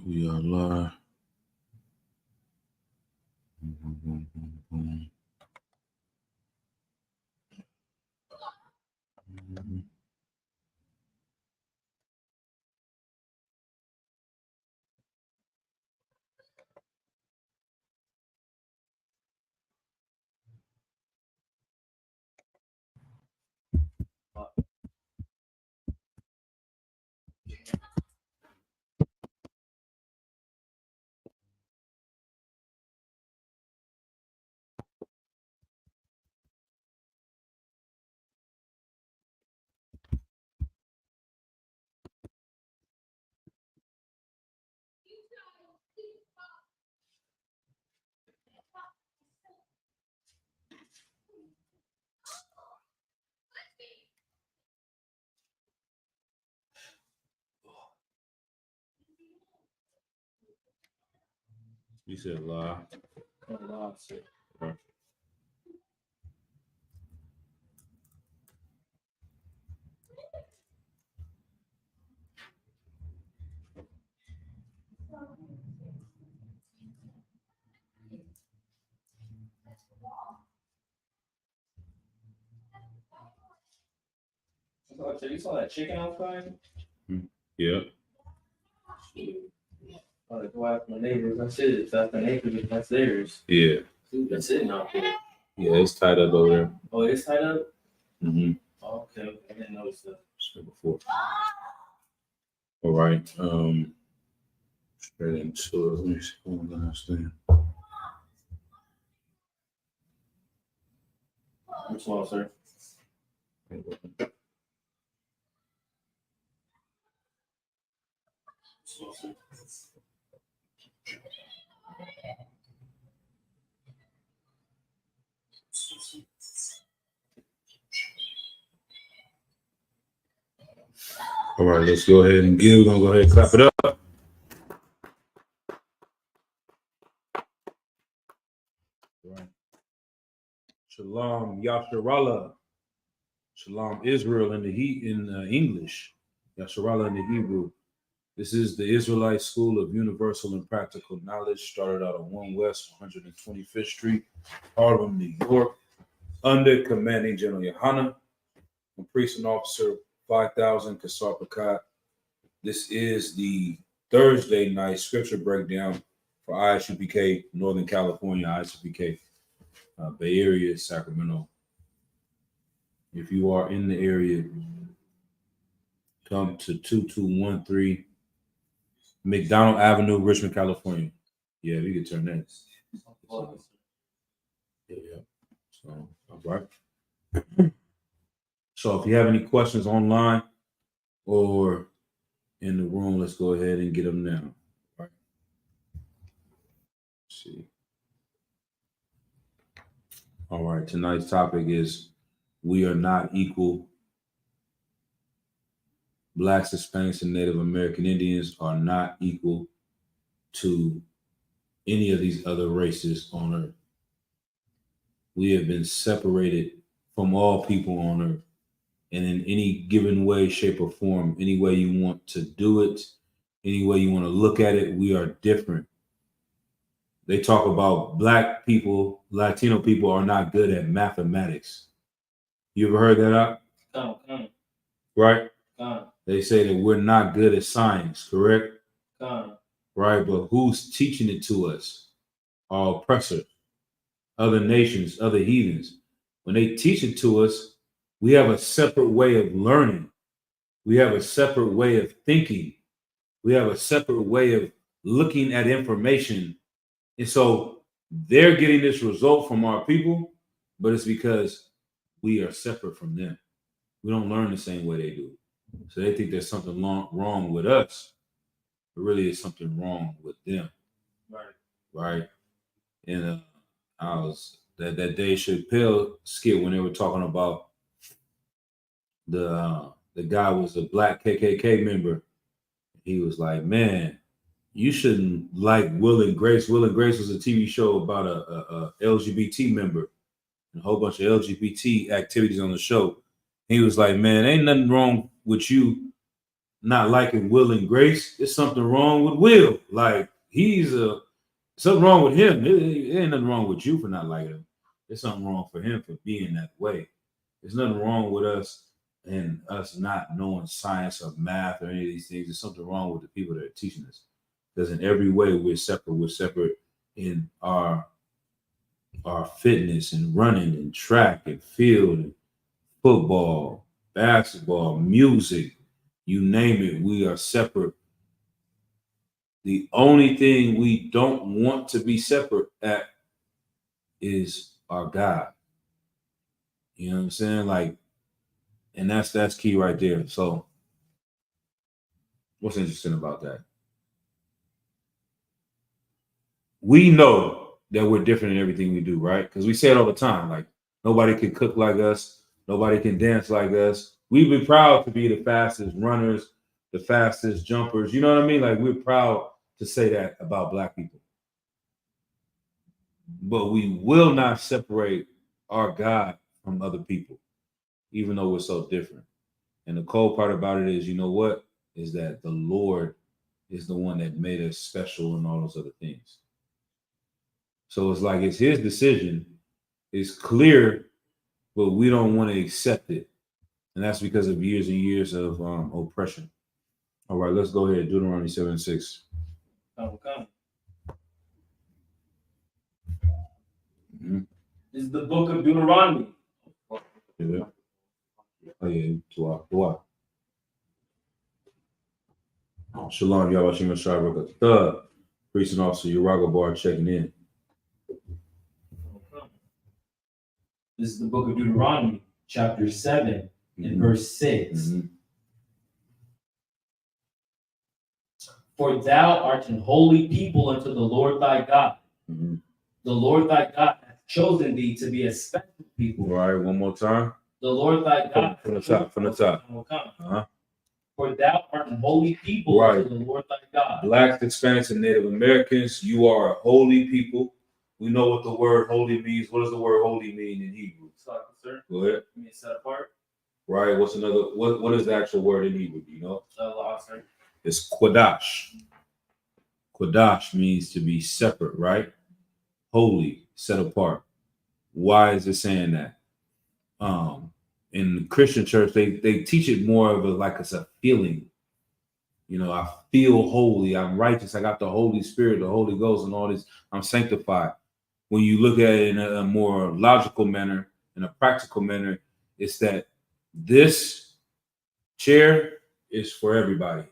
We are live. Boom, boom, boom, boom. You said live. Live, sir. Right. So you saw that chicken outside? Yeah. Go after my neighbors. That's it. That's the neighbors. That's theirs. Yeah. Dude, that's sitting out there. Yeah, it's tied up over there. Oh, it's tied up? Mm-hmm. Oh, okay. I didn't notice that. Before. All right. Straight into it. Let me see what I'm gonna understand. Which one, sir? All right, let's go ahead and give. We're gonna go ahead and clap it up. Right. Shalom Yasharallah. Shalom Israel in the English. Yasharallah in the Hebrew. This is the Israelite School of Universal and Practical Knowledge, started out on 1 West 125th Street, Harlem, New York, under commanding General Yohana, and priest and officer 5000 Kasar Pakat. This is the Thursday night scripture breakdown for ISUPK, Northern California, ISUPK, Bay Area, Sacramento. If you are in the area, come to 2213 McDonald Avenue, Richmond, California. Yeah, we could turn that. Yeah. So, all right. So, if you have any questions online or in the room, let's go ahead and get them now. All right. Let's see. All right. Tonight's topic is we are not equal. Blacks, Hispanics, and Native American Indians are not equal to any of these other races on earth. We have been separated from all people on earth. And in any given way, shape, or form, any way you want to do it, any way you want to look at it, we are different. They talk about Black people, Latino people are not good at mathematics. You ever heard that up? Right? They say that we're not good at science, correct? Right, but who's teaching it to us? Our oppressors, other nations, other heathens. When they teach it to us, we have a separate way of learning. We have a separate way of thinking. We have a separate way of looking at information. And so they're getting this result from our people, but it's because we are separate from them. We don't learn the same way they do. So they think there's something wrong with us, but really it's something wrong with them. Right. And I was that Dave Chappelle skit when they were talking about the guy was a Black KKK member. He was like, man, you shouldn't like Will and Grace. Will and Grace was a TV show about a LGBT member and a whole bunch of LGBT activities on the show. He was like, man, ain't nothing wrong with you not liking Will and Grace, there's something wrong with Will. Like something wrong with him. It ain't nothing wrong with you for not liking him. There's something wrong for him for being that way. There's nothing wrong with us and us not knowing science or math or any of these things. There's something wrong with the people that are teaching us. Because in every way we're separate. We're separate in our fitness and running and track and field and football, basketball, music, you name it, we are separate. The only thing we don't want to be separate at is our God. You know what I'm saying? Like, and that's key right there. So what's interesting about that? We know that we're different in everything we do, right? Because we say it all the time. Like, nobody can cook like us. Nobody can dance like us. We'd be proud to be the fastest runners, the fastest jumpers. You know what I mean? Like, we're proud to say that about Black people. But we will not separate our God from other people, even though we're so different. And the cold part about it is, you know what? Is that the Lord is the one that made us special and all those other things. So it's like it's his decision. It's clear, but we don't want to accept it. And that's because of years and years of oppression. All right, let's go ahead. Deuteronomy 7:6. Come. Mm-hmm. This is the book of Deuteronomy. Yeah. Oh, yeah. Dua. Shalom, Yahweh Shem Yashai Third priest and officer Uraga Bar checking in. This is the book of Deuteronomy, chapter 7, and verse 6. Mm-hmm. For thou art an holy people unto the Lord thy God. Mm-hmm. The Lord thy God hath chosen thee to be a special people. All right, one more time. The Lord thy God. From the top. Uh-huh. For thou art an holy people unto the Lord thy God. Blacks, Hispanics, and Native Americans, you are a holy people. We know what the word holy means. What does the word holy mean in Hebrew? Sir. Go ahead. You mean set apart? Right. What's another? What is the actual word in Hebrew? Do you know? Sir. It's Quadash. Quadash means to be separate, right? Holy, set apart. Why is it saying that? In the Christian church, they teach it more of like it's a feeling. You know, I feel holy. I'm righteous. I got the Holy Spirit, the Holy Ghost, and all this. I'm sanctified. When you look at it in a more logical manner, in a practical manner, it's that this chair is for everybody.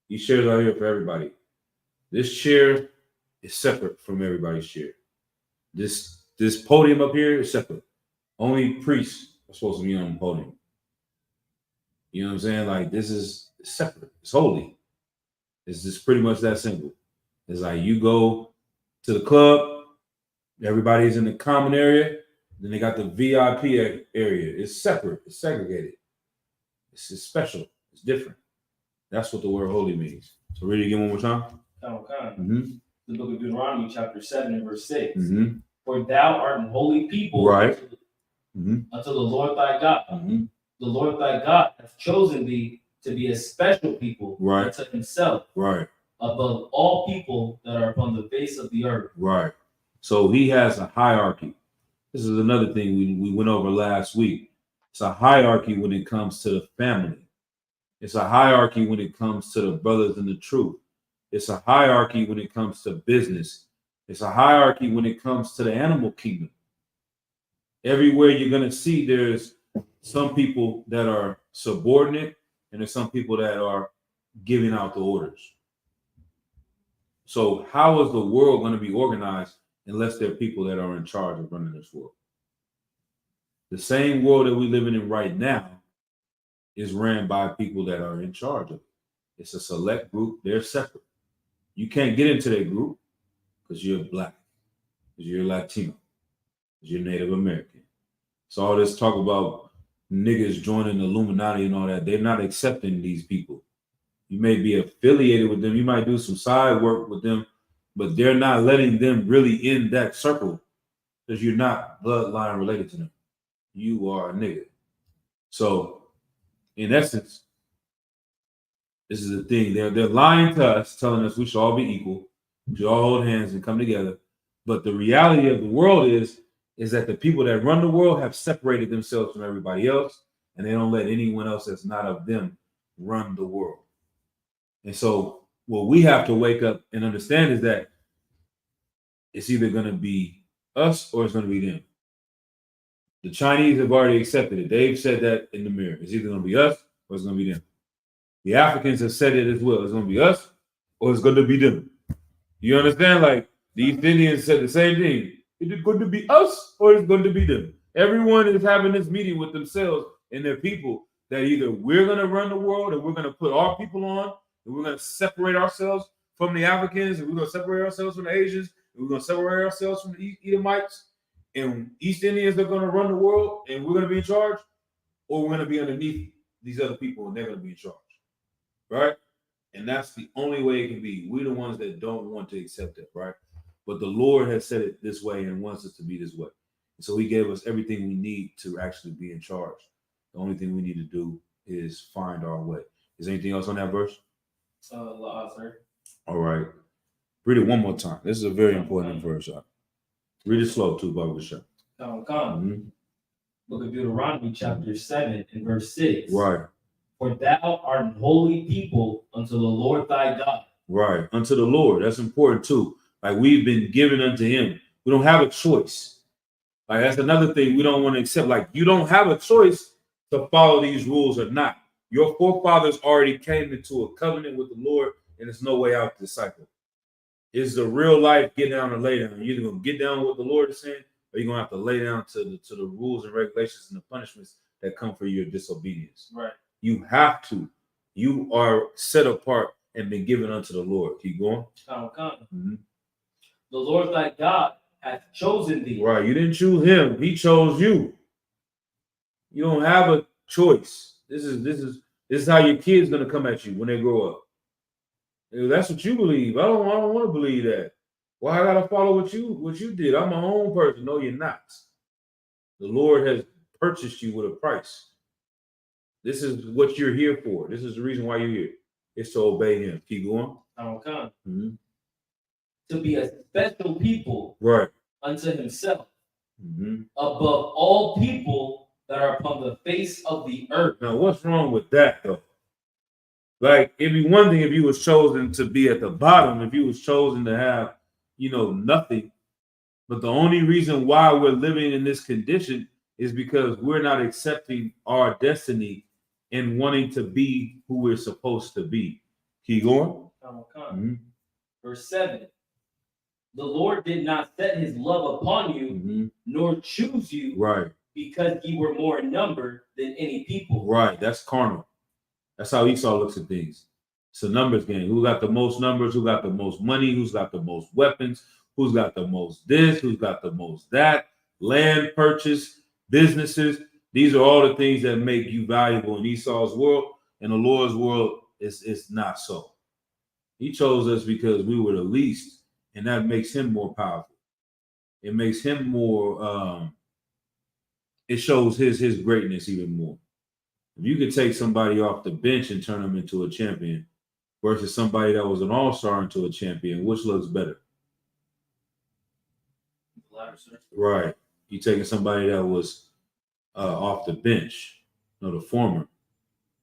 These chairs are here for everybody. This chair is separate from everybody's chair. This podium up here is separate. Only priests are supposed to be on the podium. You know what I'm saying? Like, this is separate. It's holy. It's just pretty much that simple. It's like you go to the club, everybody's in the common area, then they got the VIP area. It's separate. It's segregated. It's special. It's different. That's what the word holy means. So read it again one more time. Mm-hmm. The book of Deuteronomy, chapter 7, and verse 6. Mm-hmm. For thou art an holy people unto the Lord thy God. Mm-hmm. The Lord thy God hath chosen thee to be a special people unto himself. Right. Above all people that are upon the face of the earth. Right. So he has a hierarchy. This is another thing we went over last week. It's a hierarchy when it comes to the family. It's a hierarchy when it comes to the brothers in the truth. It's a hierarchy when it comes to business. It's a hierarchy when it comes to the animal kingdom. Everywhere you're going to see there's some people that are subordinate and there's some people that are giving out the orders. So how is the world going to be organized unless there are people that are in charge of running this world? The same world that we're living in right now is ran by people that are in charge of it. It's a select group. They're separate. You can't get into that group because you're Black, because you're Latino, because you're Native American. So all this talk about niggas joining the Illuminati and all that, they're not accepting these people. You may be affiliated with them. You might do some side work with them, but they're not letting them really in that circle because you're not bloodline related to them. You are a nigga. So, in essence, This is the thing. They're lying to us, telling us we should all be equal, we should all hold hands and come together. But the reality of the world is that the people that run the world have separated themselves from everybody else, and they don't let anyone else that's not of them run the world. And so what we have to wake up and understand is that it's either going to be us or it's going to be them. The Chinese have already accepted it. They've said that in the mirror. It's either going to be us or it's going to be them. The Africans have said it as well. It's going to be us or it's going to be them. You understand? Like the East Indians said the same thing. Is it going to be us or it's going to be them? Everyone is having this meeting with themselves and their people that either we're going to run the world and we're going to put our people on and we're going to separate ourselves from the Africans and we're going to separate ourselves from the Asians and we're going to separate ourselves from the Edomites and East Indians are going to run the world and we're going to be in charge, or we're going to be underneath these other people and they're going to be in charge. Right? And that's the only way it can be. We're the ones that don't want to accept it, right? But the Lord has said it this way and wants us to be this way. So he gave us everything we need to actually be in charge. The only thing we need to do is find our way. Is there anything else on that verse? Sir. All right. Read it one more time. This is a very important verse. Read it slow too, Baba Bashar. Book of Deuteronomy, chapter 7 and verse 6. Right. For thou art holy people unto the Lord thy God. Right. Unto the Lord. That's important too. Like we've been given unto him. We don't have a choice. Like that's another thing we don't want to accept. Like you don't have a choice to follow these rules or not. Your forefathers already came into a covenant with the Lord, and there's no way out of the cycle. It's the real life get down or lay down. You're either gonna get down with what the Lord is saying, or you're gonna have to lay down to the rules and regulations and the punishments that come for your disobedience. Right. You have to. You are set apart and been given unto the Lord. Keep going. The Lord thy God hath chosen thee. Right. You didn't choose him. He chose you. You don't have a choice. This is how your kid's gonna come at you when they grow up. That's what you believe. I don't want to believe that. Well, I gotta follow what you did. I'm my own person. No, you're not. The Lord has purchased you with a price. This is what you're here for. This is the reason why you're here. It's to obey him. Keep going. To be a special people, right, unto himself, above all people that are upon the face of the earth. Now, what's wrong with that, though? Like, it'd be one thing if you was chosen to be at the bottom, if you was chosen to have, nothing. But the only reason why we're living in this condition is because we're not accepting our destiny and wanting to be who we're supposed to be. Keep going. Verse 7. The Lord did not set his love upon you, nor choose you, right, because ye were more in number than any people. Right, that's carnal. That's how Esau looks at things. It's a numbers game. Who got the most numbers? Who got the most money? Who's got the most weapons? Who's got the most this? Who's got the most that? Land purchase, businesses. These are all the things that make you valuable in Esau's world. In the Lord's world, it's not so. He chose us because we were the least. And that makes him more powerful. It makes him more, it shows his greatness even more. If you could take somebody off the bench and turn them into a champion versus somebody that was an all-star into a champion, which looks better? The latter, sir. Right. You taking somebody that was off the bench, the former.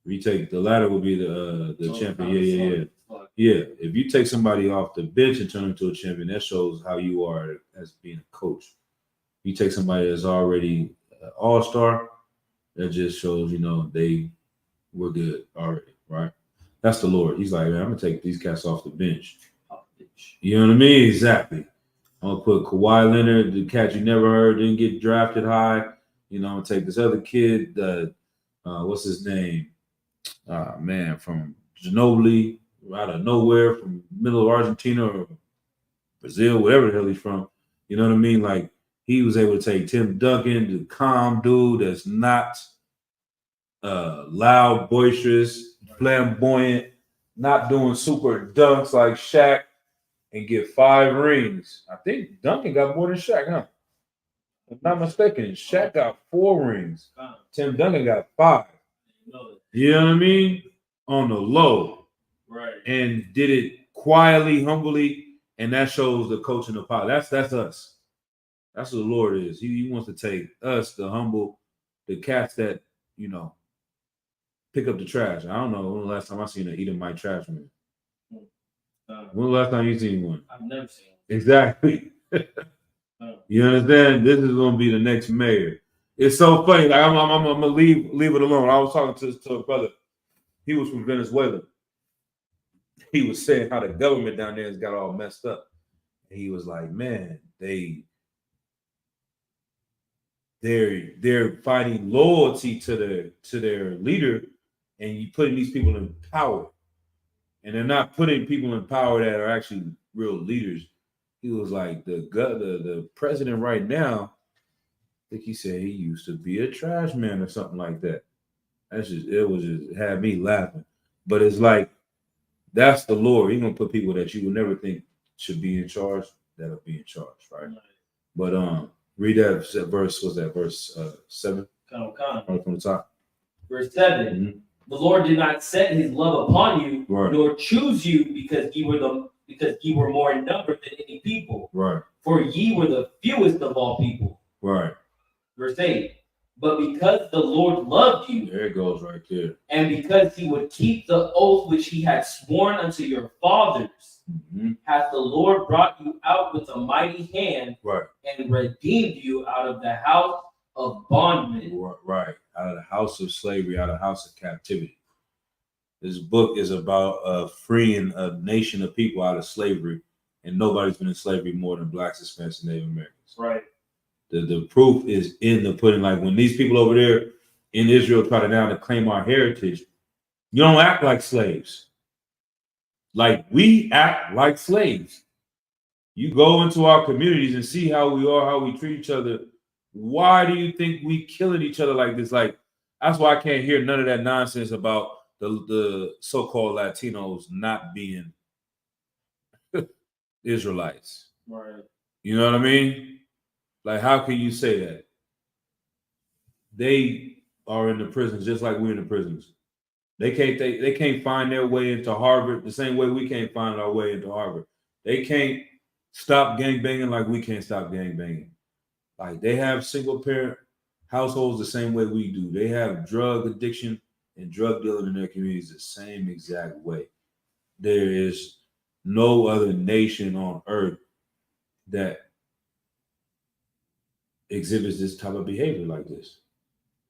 If you take the latter would be the champion. Yeah, if you take somebody off the bench and turn them into a champion, that shows how you are as being a coach. If you take somebody that's already an all-star, that just shows, they were good already, right? That's the Lord. He's like, man, I'm going to take these cats off the bench. You know what I mean? Exactly. I'm going to put Kawhi Leonard, the cat you never heard, didn't get drafted high. I'm going to take this other kid, what's his name? From Ginobili, out of nowhere, from middle of Argentina or Brazil, wherever the hell he's from. You know what I mean? Like, he was able to take Tim Duncan, the calm dude that's not loud, boisterous, flamboyant, not doing super dunks like Shaq, and get 5 rings. I think Duncan got more than Shaq, huh? If I'm not mistaken, Shaq got 4 rings. Tim Duncan got 5. You know what I mean? On the low. Right. And did it quietly, humbly, and that shows the coaching of power. That's us. That's what the Lord is. He wants to take us, the humble, the cats that, pick up the trash. I don't know when the last time I seen an Edomite trash man. When the last time you seen one? I've never seen one. Exactly. You understand? This is gonna be the next mayor. It's so funny. Like I'm gonna leave it alone. I was talking to a brother. He was from Venezuela. He was saying how the government down there has got all messed up. And he was like, man, they're finding loyalty to their leader, and you putting these people in power, and they're not putting people in power that are actually real leaders. He was like, the president right now, I think he said he used to be a trash man or something like that. It had me laughing. But it's like, that's the Lord. He's gonna put people that you would never think should be in charge that'll be in charge, right? But read that verse. Was that verse 7? Come. Right from the top. Verse 7. Mm-hmm. The Lord did not set his love upon you, right. nor choose you because ye were more in number than any people. Right. For ye were the fewest of all people. Right. Verse 8. But because the Lord loved you, there it goes right there, and because he would keep the oath which he had sworn unto your fathers, hath the Lord brought you out with a mighty hand, right, and redeemed you out of the house of bondmen. Right, out of the house of slavery, out of the house of captivity. This book is about freeing a nation of people out of slavery, and nobody's been in slavery more than blacks, Hispanics, and Native Americans. Right. The proof is in the pudding. Like when these people over there in Israel try to claim our heritage, you don't act like slaves. Like we act like slaves. You go into our communities and see how we are, how we treat each other. Why do you think we killing each other like this? Like, that's why I can't hear none of that nonsense about the so-called Latinos not being Israelites. Right. You know what I mean? Like, how can you say that? They are in the prisons just like we're in the prisons. They can't find their way into Harvard the same way we can't find our way into Harvard. They can't stop gangbanging like we can't stop gangbanging. Like, they have single parent households the same way we do. They have drug addiction and drug dealing in their communities the same exact way. There is no other nation on earth that exhibits this type of behavior like this.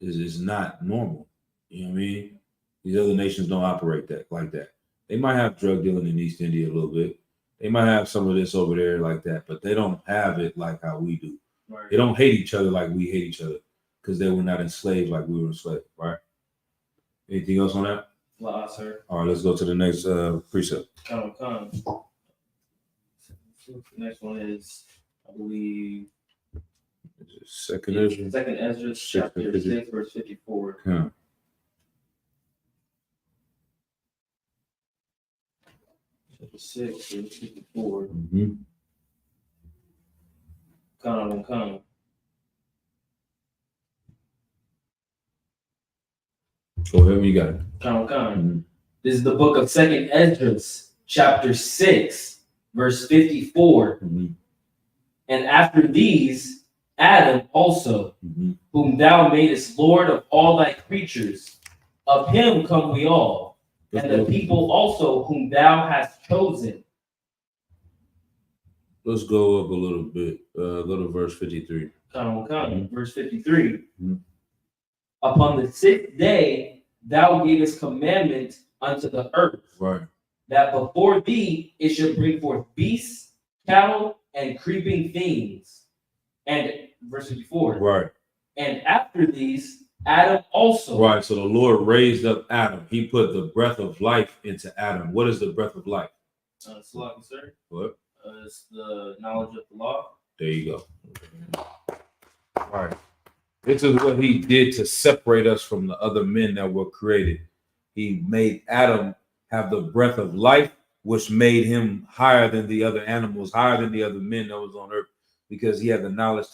It's not normal. You know what I mean? These other nations don't operate like that. They might have drug dealing in East India a little bit. They might have some of this over there like that, but they don't have it like how we do. Right. They don't hate each other like we hate each other because they were not enslaved like we were enslaved, right? Anything else on that? Nah, sir. All right, let's go to the next precept. Come. The next one is, I believe, Second Ezra, chapter 6, verse 54. Yeah. Chapter 6, verse 54. Mm-hmm. Come. Go ahead, you got it. Come. Mm-hmm. This is the book of Second Ezra, chapter 6, verse 54. Mm-hmm. And after these, Adam also, whom thou madest Lord of all thy creatures, of him come we all, and the people also whom thou hast chosen. Let's go up a little bit. Go to verse 53. Verse 53. Upon the 6th day thou gavest commandment unto the earth, right, that before thee it should bring forth beasts, cattle, and creeping things. And verse 54. Right. And after these, Adam also. Right. So the Lord raised up Adam. He put the breath of life into Adam. What is the breath of life? Sloppy, sir. What? It's the knowledge of the law. There you go. All right. This is what he did to separate us from the other men that were created. He made Adam have the breath of life, which made him higher than the other animals, higher than the other men that was on earth, because he had the knowledge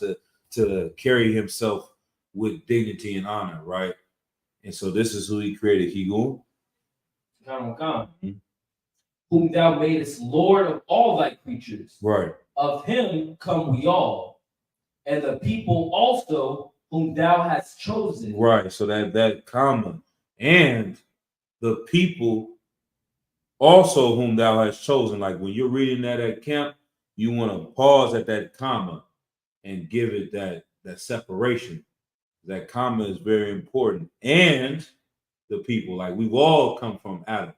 to carry himself with dignity and honor, right? And so this is who he created. He go. Come. whom thou madest Lord of all thy creatures. Right. Of him come we all, and the people also whom thou hast chosen. Right. So that comma, and the people also whom thou hast chosen. Like when you're reading that at camp, you want to pause at that comma and give it that separation. That comma is very important. And the people, like we've all come from Adam.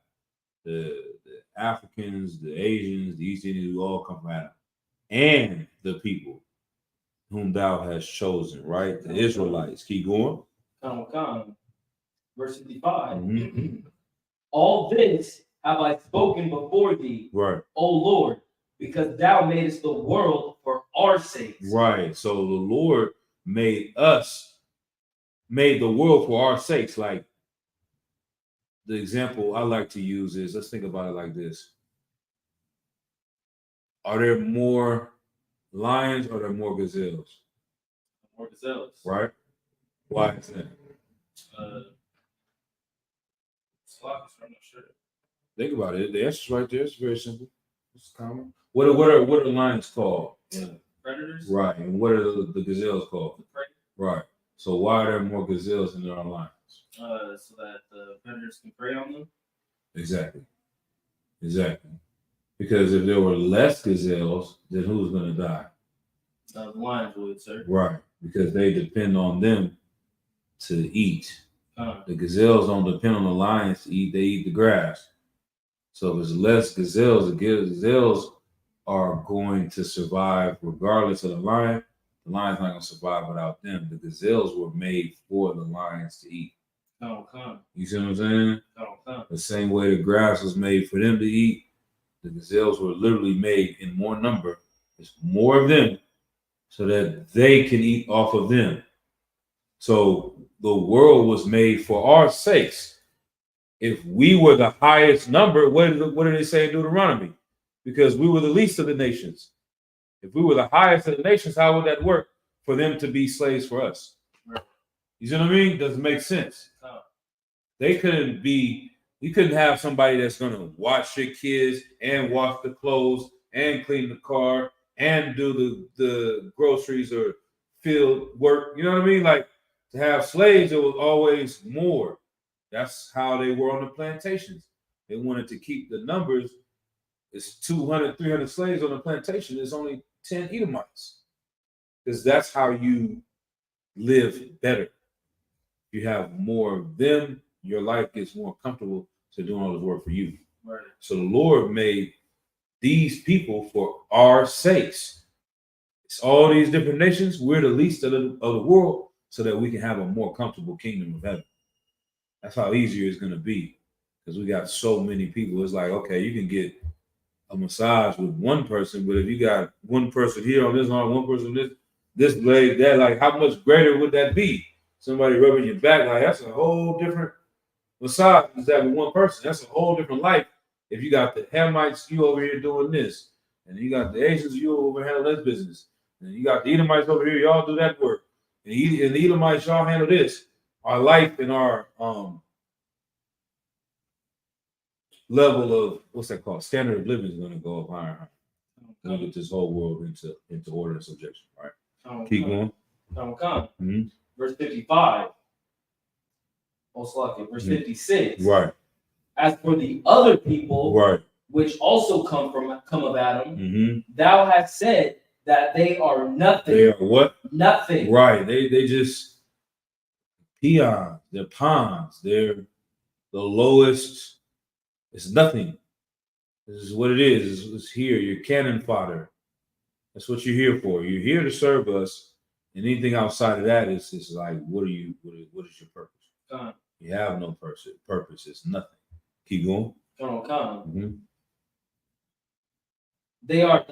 The Africans, the Asians, the East Indians, we all come from Adam. And the people whom thou hast chosen, right? The Israelites. Keep going. Come. Verse 55. Mm-hmm. All this have I spoken before thee, Right. O Lord, because thou madest the world for our sakes. Right. So the Lord made the world for our sakes. Like the example I like to use is, let's think about it like this. Are there more lions or are there more gazelles? More gazelles. Right? Why is that? I'm not sure. Think about it. The answer's right there. It's very simple. It's common. What are lions called? Predators. Right. And what are the gazelles called? Prey. Right. So why are there more gazelles than there are lions? So that the predators can prey on them. Exactly. Because if there were less gazelles, then who's going to die? The lions would, sir. Right. Because they depend on them to eat. Uh-huh. The gazelles don't depend on the lions to eat. They eat the grass. So if there's less gazelles, the gazelles are going to survive regardless of the lion. The lion's not going to survive without them. The gazelles were made for the lions to eat. You see what I'm saying? The same way the grass was made for them to eat, the gazelles were literally made in more number. There's more of them so that they can eat off of them. So the world was made for our sakes. If we were the highest number, what did it say in Deuteronomy? Because we were the least of the nations. If we were the highest of the nations, how would that work for them to be slaves for us? Right. You see what I mean? Doesn't make sense. We couldn't have somebody that's going to watch your kids and wash the clothes and clean the car and do the groceries or field work. You know what I mean? Like, to have slaves, it was always more. That's how they were on the plantations. They wanted to keep the numbers. It's 200, 300 slaves on the plantation. There's only 10 Edomites. Because that's how you live better. You have more of them, your life gets more comfortable to doing all this work for you. Right. So the Lord made these people for our sakes. It's all these different nations. We're the least of the world so that we can have a more comfortable kingdom of heaven. That's how easier it's going to be because we got so many people. It's like, okay, you can get a massage with one person, but if you got one person here on this arm, one person this blade, that, like, how much greater would that be? Somebody rubbing your back, like, that's a whole different massage is that with one person. That's a whole different life. If you got the Hamites, you over here doing this, and you got the Asians, you over here handling this business, and you got the Edomites over here, y'all do that work, and the Edomites, y'all handle this. Our life and our level of what's that called? Standard of living is going to go up higher. We'll get this whole world into order and subjection, right? Keep going. Mm-hmm. Verse 55. Most likely, verse 56. Right. As for the other people, right, which also come of Adam, thou hast said that they are nothing. They are what? Nothing. Right. They just peons. They're pawns. They're the lowest. It's nothing. This is what it is. It's here. You're cannon fodder. That's what you're here for. You're here to serve us. And anything outside of that is just like, what is your purpose? You have no purpose. It's nothing. Keep going. They are,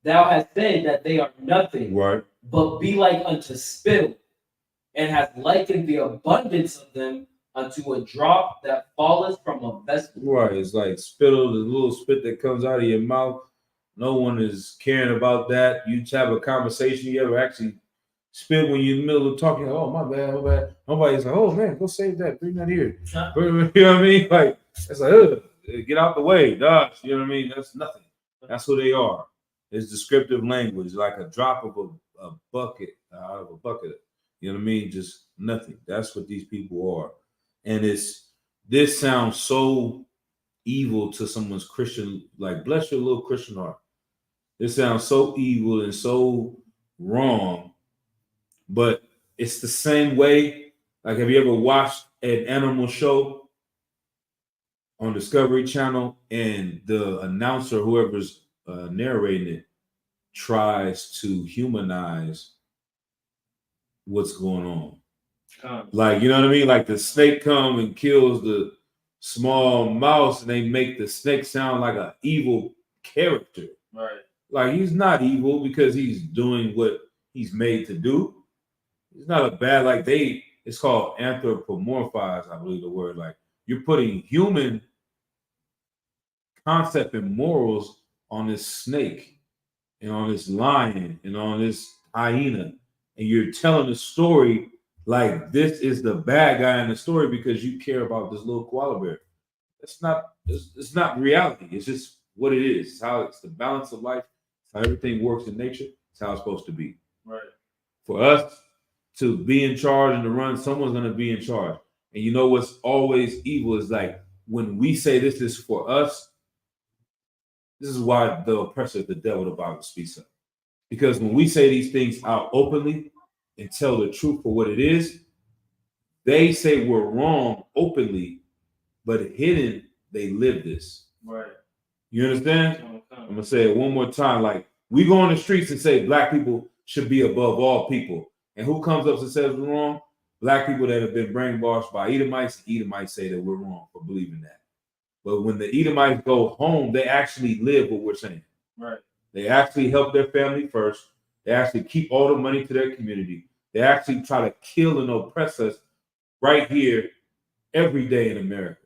thou hast said that they are nothing, right, but be like unto spittle, and hast likened the abundance of them unto a drop that falleth from a vessel. Right, it's like spittle, the little spit that comes out of your mouth. No one is caring about that. You have a conversation, you ever actually spit when you're in the middle of talking, oh, my bad. Nobody's like, oh, man, go save that. Bring that here. You know what I mean? Like, it's like, ugh. get out the way, dodge. You know what I mean? That's nothing. That's who they are. It's descriptive language, like a drop of a bucket out of a bucket. You know what I mean? Just nothing. That's what these people are. And this sounds so evil to someone's Christian, like bless your little Christian heart. This sounds so evil and so wrong, but it's the same way. Like, have you ever watched an animal show on Discovery Channel and the announcer, whoever's narrating it, tries to humanize what's going on? Like, you know what I mean? Like the snake come and kills the small mouse and they make the snake sound like an evil character. Right. Like, he's not evil because he's doing what he's made to do. He's not a bad, like it's called anthropomorphize, I believe the word. Like, you're putting human concept and morals on this snake and on this lion and on this hyena. And you're telling the story like this is the bad guy in the story because you care about this little koala bear. It's not reality. It's just what it is. It's how it's the balance of life. It's how everything works in nature. It's how it's supposed to be. Right. For us to be in charge and to run, someone's going to be in charge. And you know what's always evil is like when we say this is for us, this is why the oppressor, the devil, the Bible speaks of. Because when we say these things out openly and tell the truth for what it is, they say we're wrong openly, but hidden, they live this. Right. You understand? I'm going to say it one more time. Like, we go on the streets and say black people should be above all people. And who comes up and says we're wrong? Black people that have been brainwashed by Edomites. Edomites say that we're wrong for believing that. But when the Edomites go home, they actually live what we're saying. Right. They actually help their family first. They actually keep all the money to their community. They actually try to kill and oppress us right here every day in America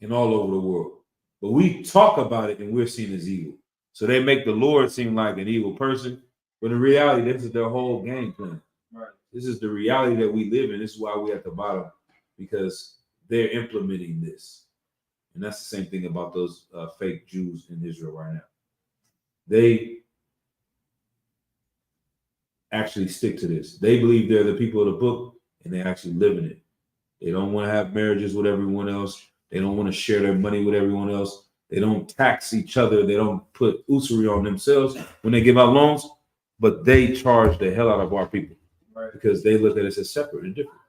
and all over the world. But we talk about it and we're seen as evil. So they make the Lord seem like an evil person. But in reality, this is their whole game plan. Right. This is the reality that we live in. This is why we're at the bottom, because they're implementing this. And that's the same thing about those fake Jews in Israel right now. They actually stick to this. They believe they're the people of the book, and they actually live in it. They don't want to have marriages with everyone else. They don't want to share their money with everyone else. They don't tax each other. They don't put usury on themselves when they give out loans, but they charge the hell out of our people. Right. Because they look at us as separate and different.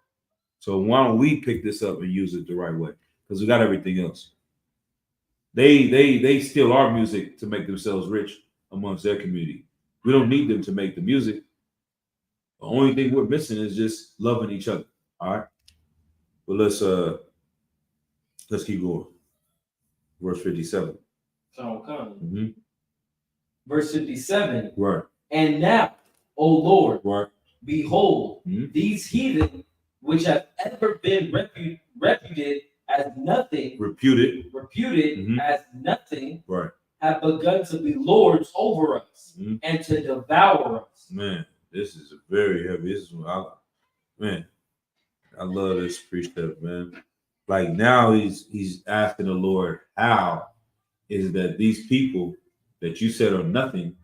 So why don't we pick this up and use it the right way? Because we got everything else. They steal our music to make themselves rich amongst their community. We don't need them to make the music. The only thing we're missing is just loving each other. All right. But let's keep going. Verse 57. Mm-hmm. Verse 57. Right. And now, O Lord, right, behold, these heathen which have ever been reputed as nothing, reputed as nothing, right, have begun to be lords over us and to devour us. Man, this is a very heavy. This is I love this precept, man. Like, now he's asking the Lord, how is that these people that you said are nothing,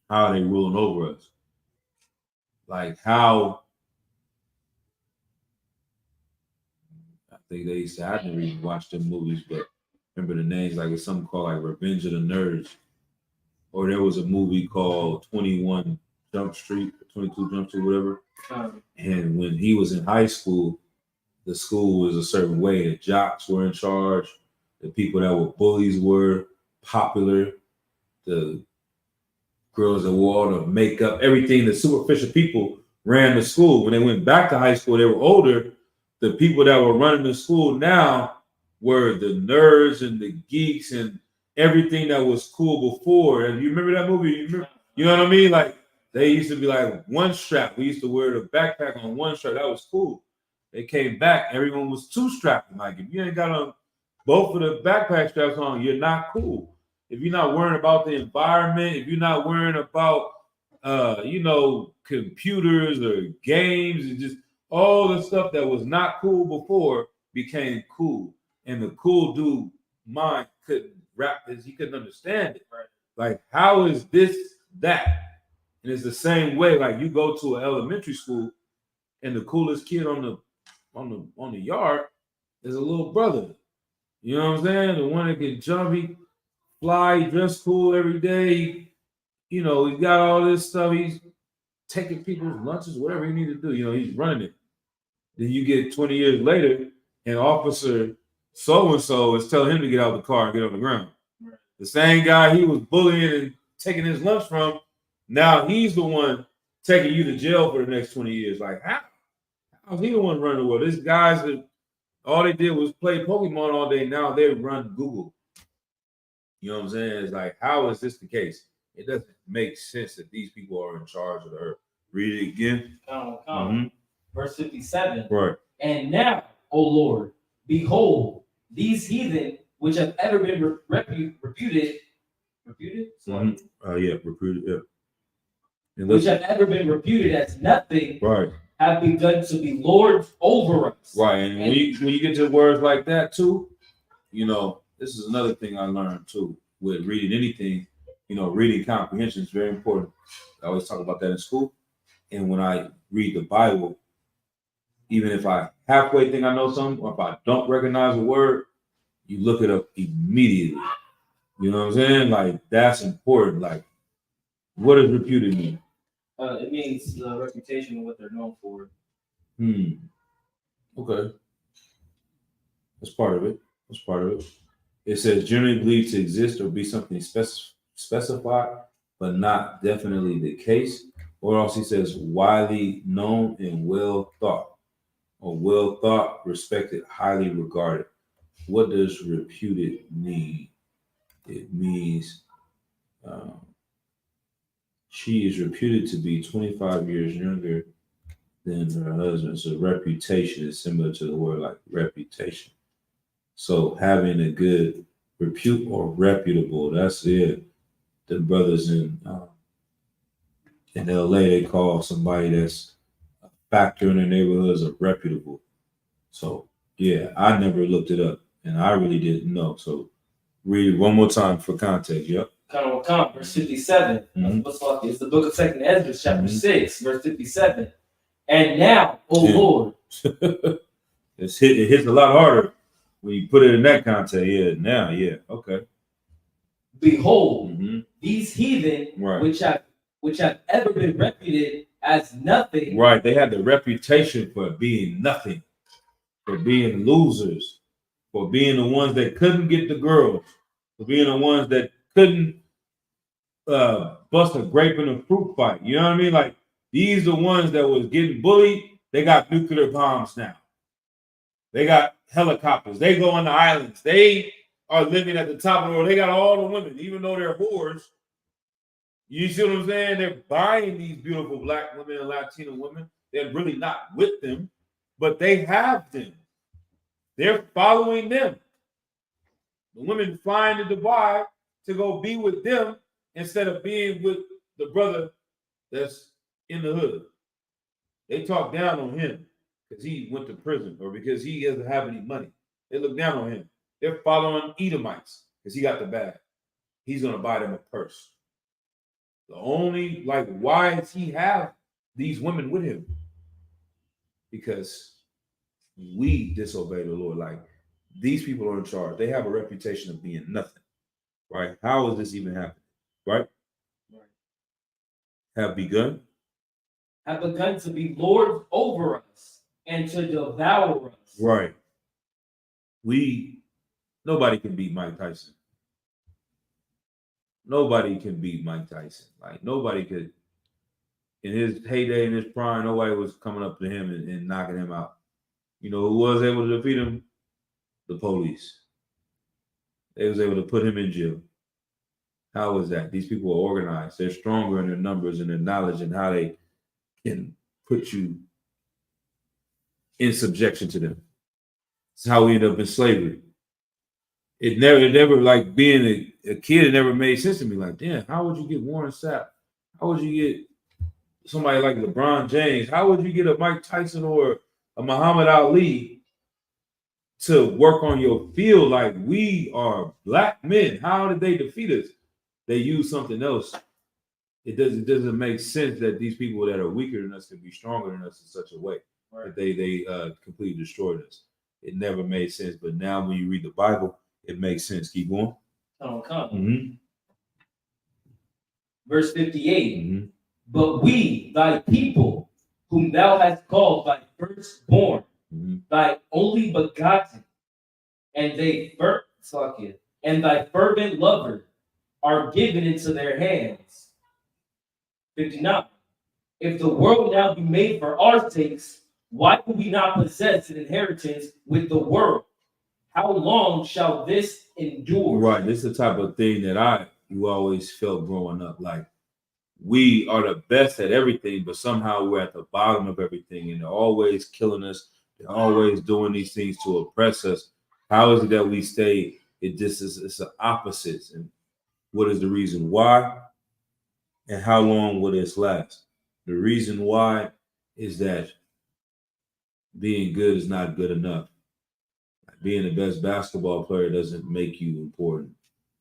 how are they ruling over us? Like, how? I think they used to, I never even watched them movies, but remember the names, like it's something called like Revenge of the Nerds. Or there was a movie called 21 Jump Street, 22 Jump Street, whatever. And when he was in high school, the school was a certain way. The jocks were in charge. The people that were bullies were popular. The girls that wore all the makeup, everything, the superficial people ran the school. When they went back to high school, they were older. The people that were running the school now were the nerds and the geeks and everything that was cool before. And you remember that movie? You know what I mean? Like, they used to be like one strap. We used to wear the backpack on one strap. That was cool. They came back. Everyone was two strapping. Like, if you ain't got on both of the backpack straps on, you're not cool. If you're not worrying about the environment, if you're not worrying about, computers or games, and just all the stuff that was not cool before became cool. And the cool dude mind couldn't he couldn't understand it. Right. Like, how is this that? And it's the same way. Like, you go to an elementary school, and the coolest kid on the yard is a little brother. You know what I'm saying? The one that can jump, he fly, he dress cool every day. You know, he got all this stuff. He's taking people's lunches, whatever he need to do. You know, he's running it. Then you get 20 years later, and officer so-and-so is telling him to get out of the car and get on the ground. Right. The same guy he was bullying and taking his lunch from, now he's the one taking you to jail for the next 20 years. Like, how's he the one running the world? These guys that all they did was play Pokemon all day. Now they run Google. You know what I'm saying? It's like, how is this the case? It doesn't make sense that these people are in charge of the earth. Read it again. Verse 57. Right. And now, O Lord, behold, these heathen which have ever been reputed. Reputed. Yeah. Which have ever been reputed as nothing. Right. Have begun to be lords over us. Right. And when you get to words like that too, you know, this is another thing I learned too with reading anything. You know, reading comprehension is very important. I always talk about that in school. And when I read the Bible, even if I halfway think I know something, or if I don't recognize a word, you look it up immediately. You know what I'm saying? Like, that's important. Like, what does reputed mean? It means the reputation of what they're known for. Okay. That's part of it. It says generally believed to exist or be something specified, but not definitely the case. Or else he says widely known and well thought, or well thought, respected, highly regarded. What does reputed mean? It means she is reputed to be 25 years younger than her husband. So reputation is similar to the word like reputation. So having a good repute or reputable, that's it. The brothers in LA, they call somebody that's a factor in their neighborhoods a reputable. So yeah, I never looked it up, and I really didn't know. So read it one more time for context. Yep. Verse 57. It's the book of 2nd Ezra, chapter 6, verse 57. And now, O Lord. It hits a lot harder when you put it in that context. Yeah, now, yeah, okay. Behold, these heathen, right, which have ever been reputed as nothing. Right, they had the reputation for being nothing, for being losers, for being the ones that couldn't get the girls, for being the ones that couldn't bust a grape in a fruit fight. You know what I mean? Like, these are the ones that was getting bullied. They got nuclear bombs now. They got helicopters. They go on the islands. They are living at the top of the world. They got all the women, even though they're whores. You see what I'm saying? They're buying these beautiful black women and Latino women. They're really not with them, but they have them. They're following them. The women flying to Dubai to go be with them instead of being with the brother that's in the hood. They talk down on him because he went to prison or because he doesn't have any money. They look down on him. They're following Edomites because he got the bag. He's going to buy them a purse. The only, why does he have these women with him? Because we disobey the Lord. Like, these people are in charge. They have a reputation of being nothing, right? How is this even happening, right? Have begun to be lords over us and to devour us. Right. Nobody can beat Mike Tyson. Nobody can beat Mike Tyson. Like, nobody could. In his heyday, in his prime, nobody was coming up to him and knocking him out. You know who was able to defeat him? The police. They was able to put him in jail. How was that? These people are organized. They're stronger in their numbers and their knowledge and how they can put you in subjection to them. It's how we end up in slavery. It never like being a kid, it never made sense to me. Like, damn, how would you get Warren Sapp? How would you get somebody like LeBron James? How would you get a Mike Tyson or a Muhammad Ali to work on your field like we are black men. How did they defeat us? They use something else. It doesn't make sense that these people that are weaker than us can be stronger than us in such a way that they completely destroyed us. It never made sense. But now when you read the Bible, it makes sense. Keep going. Mm-hmm. Verse 58. Mm-hmm. But we, thy people, whom thou hast called thy firstborn, mm-hmm. thy only begotten, and thy fervent lover, are given into their hands. 59. If the world now be made for our sakes, why do we not possess an inheritance with the world? How long shall this endure? Right. This is the type of thing that you always felt growing up. Like, we are the best at everything, but somehow we're at the bottom of everything, and they're always killing us. They're always doing these things to oppress us. How is it that we stay? It's the opposites. And what is the reason why? And how long will this last? The reason why is that being good is not good enough. Being the best basketball player doesn't make you important.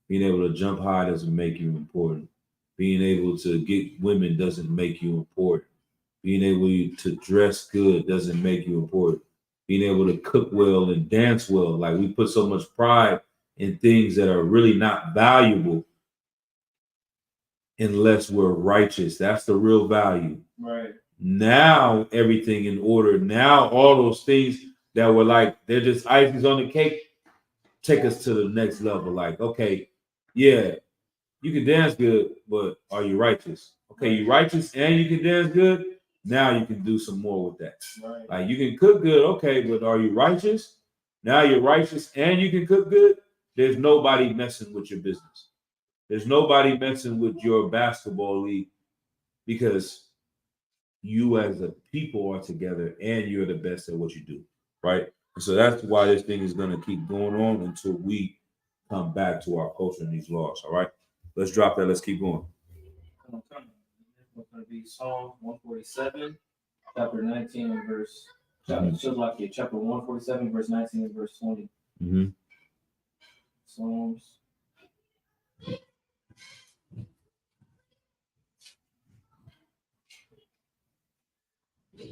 Being able to jump high doesn't make you important. Being able to get women doesn't make you important. Being able to dress good doesn't make you important. Being able to cook well and dance well. Like, we put so much pride in things that are really not valuable unless we're righteous. That's the real value. Right. Now everything in order. Now all those things that were like, they're just icings on the cake, take us to the next level. Like, okay, yeah, you can dance good, but are you righteous? Okay, you righteous and you can dance good. Now you can do some more with that. Right. Like, you can cook good, okay, but are you righteous? Now you're righteous and you can cook good. There's nobody messing with your business. There's nobody messing with your basketball league, because you as a people are together and you're the best at what you do, right? And so that's why this thing is going to keep going on until we come back to our culture and these laws, all right? Let's drop that. Let's keep going. It's going to be Psalm 147, chapter 19 and verse, chapter 147, verse 19 and verse 20. Mm-hmm. Psalms. As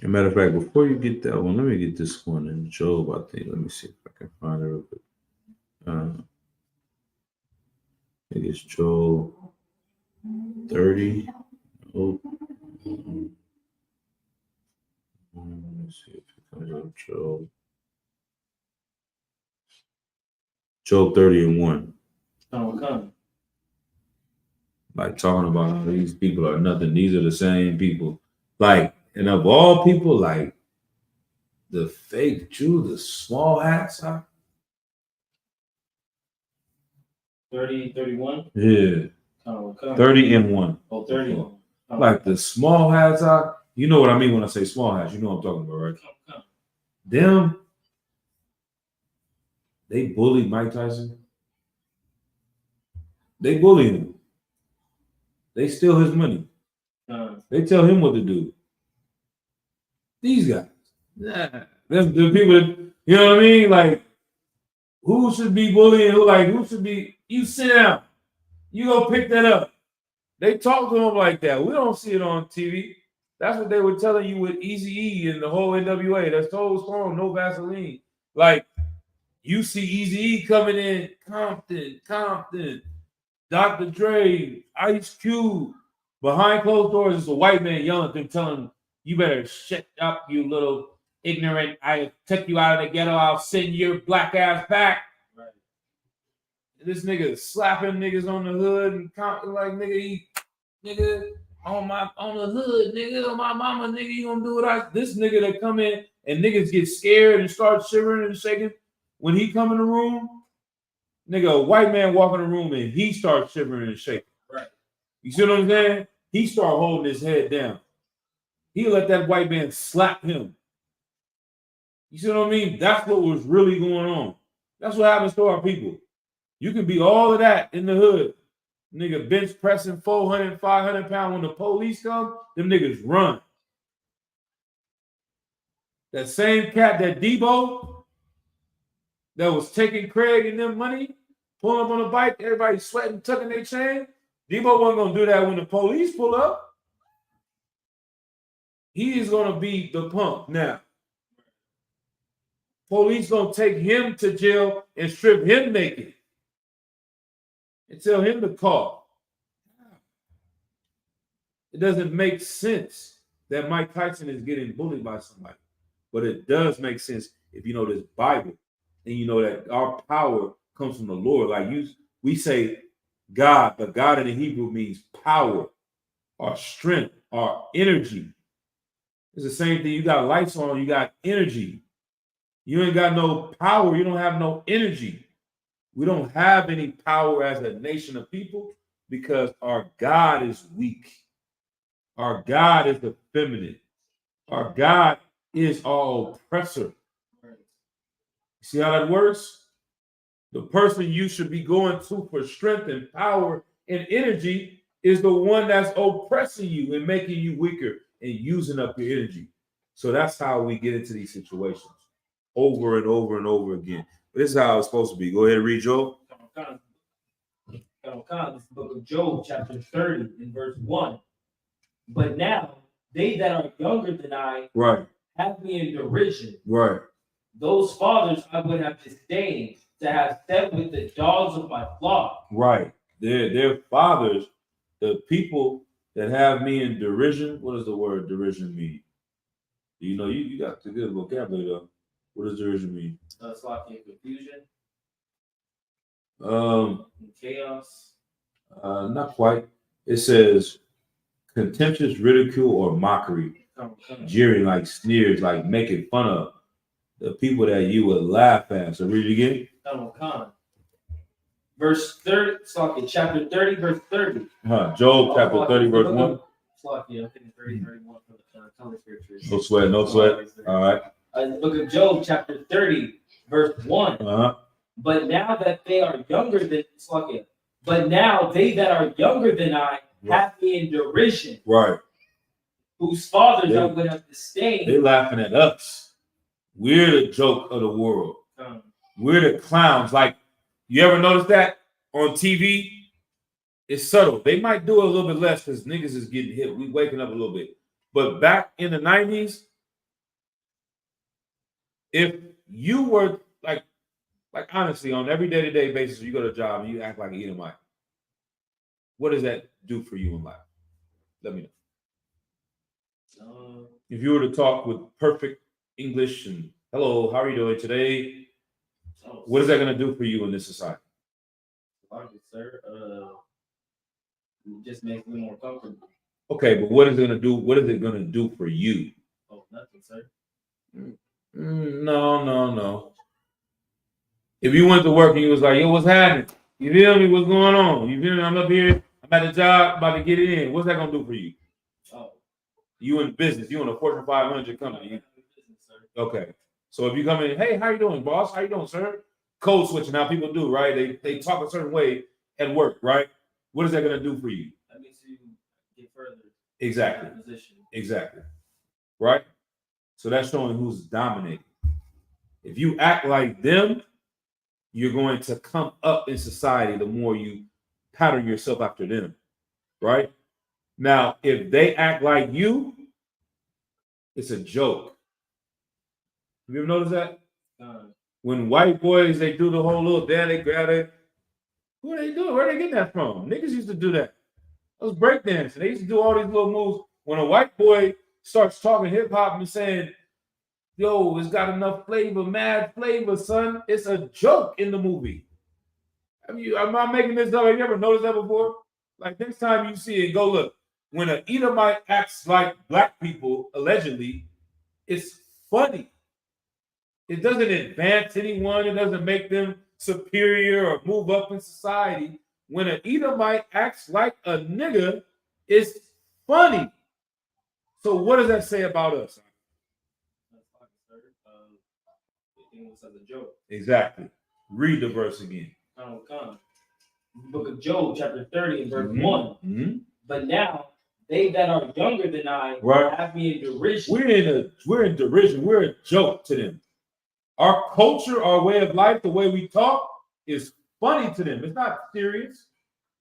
a matter of fact, before you get that one, let me get this one in Job, I think. Let me see if I can find it real quick. I think it's Job 30. Oh. Let's see if it comes up. Job 30 and 1. Like, talking about how these people are nothing. These are the same people. Like, and of all people, like the fake Jew, the small hats. 30, 31? Yeah. 30 and 1. Oh, 30. Like the small hats are. You know what I mean when I say small hats. You know what I'm talking about, right? Them, they bullied Mike Tyson. They bully him. They steal his money. They tell him what to do. These guys. Nah. The people that, you know what I mean? Like, who should be bullying? Who should be? You sit down. You go pick that up. They talk to him like that. We don't see it on TV. That's what they were telling you with Eazy-E and the whole NWA. That's whole song, No Vaseline. Like, you see Eazy-E coming in, Compton, Dr. Dre, Ice Cube. Behind closed doors, it's a white man yelling at them, telling them, you better shut up, you little ignorant. I took you out of the ghetto. I'll send your black ass back. Right. This nigga slapping niggas on the hood and like, nigga, on the hood, nigga, on my mama, nigga, you gonna do what this nigga that come in and niggas get scared and start shivering and shaking when he come in the room. Nigga, a white man walk in the room and he starts shivering and shaking. Right. You see what I'm saying? He start holding his head down. He let that white man slap him. You see what I mean? That's what was really going on. That's what happens to our people. You can be all of that in the hood. Nigga bench pressing 400, 500 pounds. When the police come, them niggas run. That same cat, that Debo, that was taking Craig and them money, pulling up on a bike, everybody sweating, tucking their chain. Debo wasn't gonna do that when the police pull up. He is gonna be the punk now. Police gonna take him to jail and strip him naked and tell him to call. It doesn't make sense that Mike Tyson is getting bullied by somebody, but it does make sense if you know this Bible and you know that our power comes from the Lord. Like we say God, but God in the Hebrew means power, our strength, our energy. It's the same thing. You got lights on, you got energy. You ain't got no power. You don't have no energy. We don't have any power as a nation of people because our God is weak. Our God is effeminate. Our God is our oppressor. See how that works? The person you should be going to for strength and power and energy is the one that's oppressing you and making you weaker and using up your energy. So that's how we get into these situations over and over and over again. But this is how it's supposed to be. Go ahead and read, Joel. This is the book of Job, chapter 30, and verse 1. But now, they that are younger than I have me in derision. Those fathers I would have disdained to have set with the dogs of my flock. Their fathers, the people that have me in derision. What does the word derision mean? You know, you got the good vocabulary though. What does derision mean? Slock and confusion. Chaos. Not quite. It says contemptuous ridicule or mockery, jeering, like sneers, like making fun of the people that you would laugh at. So read it again. Verse 30, chapter 30, verse 30. Job chapter 30, verse 1. I'm thinking 30, 31 for the color scriptures. No sweat, no sweat. All right. The book of Job, chapter 30, verse 1. But now that they are younger than but now they that are younger than I have me in derision. Whose fathers I would have disdained. They're laughing at us. We're the joke of the world. We're the clowns. Like, you ever notice that on TV? It's subtle. They might do it a little bit less because niggas is getting hit. We waking up a little bit. But back in the 90s, if you were like honestly, on every day-to-day basis, you go to a job and you act like an Edomite, what does that do for you in life? Let me know. If you were to talk with perfect English and hello, how are you doing today? What is that going to do for you in this society? Sir, it just makes me more comfortable. Okay, but what is it going to do? What is it going to do for you? Oh, nothing, sir. No. If you went to work and you was like, yo, what's happening? You feel me? What's going on? You feel me? I'm up here. I'm at the job, about to get it in. What's that going to do for you? You in business. You in a Fortune 500 company. Okay. So if you come in, hey, how you doing, boss? How you doing, sir? Code switching, how people do, right? They talk a certain way at work, right? What is that going to do for you? That makes you get further. Exactly. Position. Exactly. Right? So that's showing who's dominating. If you act like them, you're going to come up in society the more you pattern yourself after them, right? Now, if they act like you, it's a joke. Have you ever noticed that? When white boys, they do the whole little dance, they grab it. Who are they doing? Where are they getting that from? Niggas used to do that. Those breakdancing. They used to do all these little moves. When a white boy starts talking hip hop and saying, yo, it's got enough flavor, mad flavor, son. It's a joke in the movie. I'm not making this up. Have you ever noticed that before? Like, next time you see it, go look. When an Edomite acts like black people, allegedly, it's funny. It doesn't advance anyone. It doesn't make them superior or move up in society. When an Edomite acts like a nigga, it's funny. So what does that say about us? As a joke. Exactly. Read the verse again. Book of Job, chapter 30, and verse 1. But now They that are younger than I Right. have me in derision. We're in derision. We're a joke to them. Our culture, our way of life, the way we talk is funny to them. It's not serious.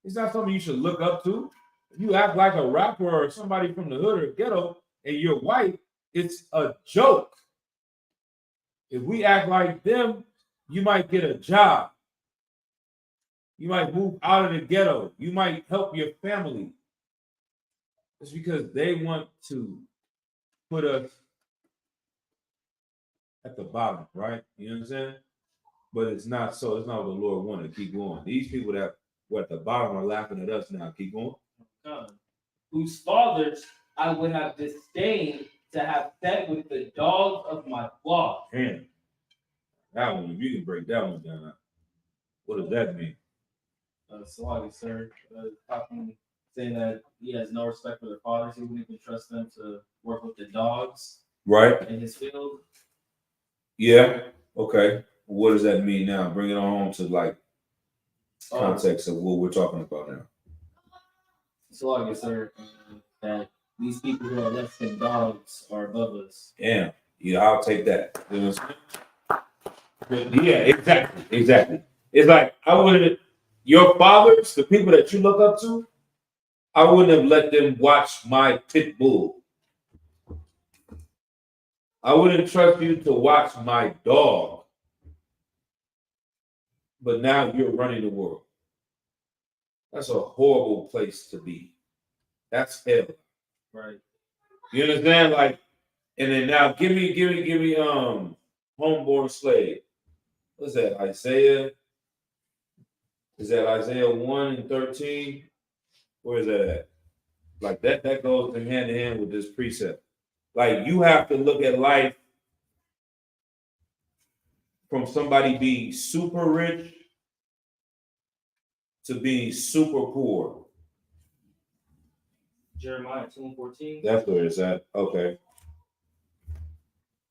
It's not something you should look up to. If you act like a rapper or somebody from the hood or ghetto and you're white, it's a joke. If we act like them, you might get a job. You might move out of the ghetto. You might help your family. It's because they want to put us at the bottom, right? You know what I'm saying? But it's not so. It's not what the Lord wanted. Keep going. These people that were at the bottom are laughing at us now. Keep going. Whose fathers I would have disdained to have fed with the dogs of my flock. Damn. That one, if you can break that one down, what does that mean? Salagi, sir. Talking, saying that he has no respect for their fathers. He wouldn't even trust them to work with the dogs Right? in his field. Yeah. Okay. What does that mean now? Bring it on home to like context of what we're talking about now. Salagi, sir. That these people who are less than dogs are above us. Yeah. Yeah, I'll take that. You know what I'm saying? Yeah, exactly. It's like I wouldn't. Your fathers, the people that you look up to, I wouldn't have let them watch my pit bull. I wouldn't trust you to watch my dog. But now you're running the world. That's a horrible place to be. That's hell. Right. You understand? Like, and then now give me homeborn slave. What's that? Isaiah? Is that Isaiah 1:13? Where is that at? Like that goes hand in hand with this precept. Like you have to look at life from somebody being super rich to being super poor. Jeremiah 2:14. That's where it's at. Okay.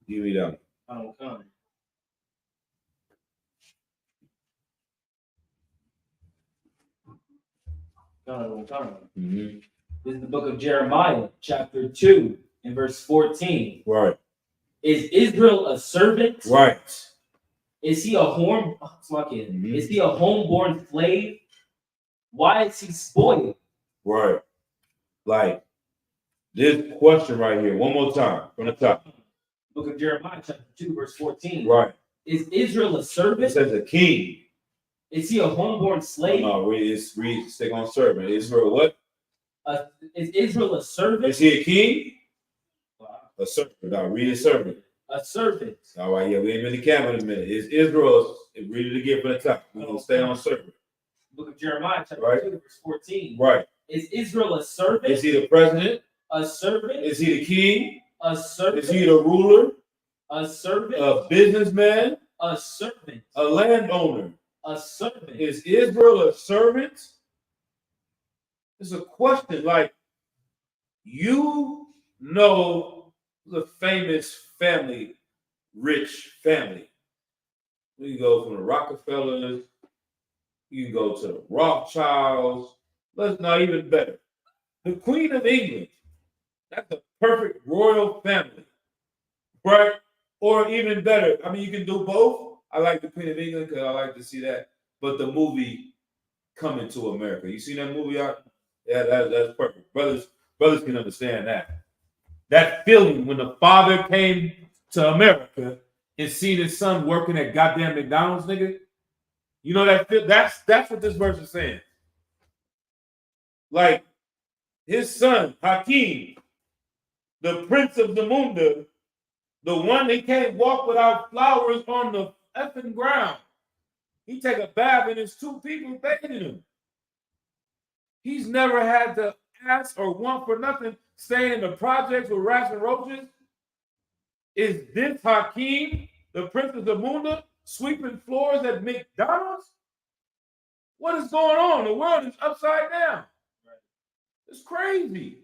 Give me that. I don't come. Mm-hmm. This is the book of Jeremiah, chapter 2, and verse 14. Right. Is Israel a servant? Right. Is he a Mm-hmm. Is he a homeborn slave? Why is he spoiled? Right. Like this question right here, one more time from the top. Book of Jeremiah, chapter 2, verse 14. Right. Is Israel a servant? It says a king. Is he a homeborn slave? No, read, stick on servant. Israel, what? Is Israel a servant? Is he a king? Wow. A servant. Now read a servant. A servant. All right, yeah, we ain't been to camp in a minute. Is Israel, read it again from the top. We're going to stay on servant. Book of Jeremiah, chapter 2, verse 14. Right. Is Israel a servant? Is he the president? A servant? Is he the king? A servant? Is he the ruler? A servant? A businessman? A servant? A landowner? A servant? Is Israel a servant? It's a question like, you know the famous family, rich family. We can go from the Rockefellers, you can go to the Rothschilds. Let's not even better. The Queen of England. That's a perfect royal family, right? Or even better. I mean, you can do both. I like the Queen of England because I like to see that. But the movie Coming to America. You seen that movie out? Yeah, that's perfect. Brothers can understand that. That feeling when the father came to America and seen his son working at goddamn McDonald's, nigga. You know that's what this verse is saying. Like his son, Hakeem, the Prince of Zamunda, the one that can't walk without flowers on the effing ground. He take a bath and there's two people bathing him. He's never had to ask or want for nothing, staying in the projects with rats and roaches. Is this Hakeem, the Prince of Zamunda, sweeping floors at McDonald's? What is going on? The world is upside down. It's crazy.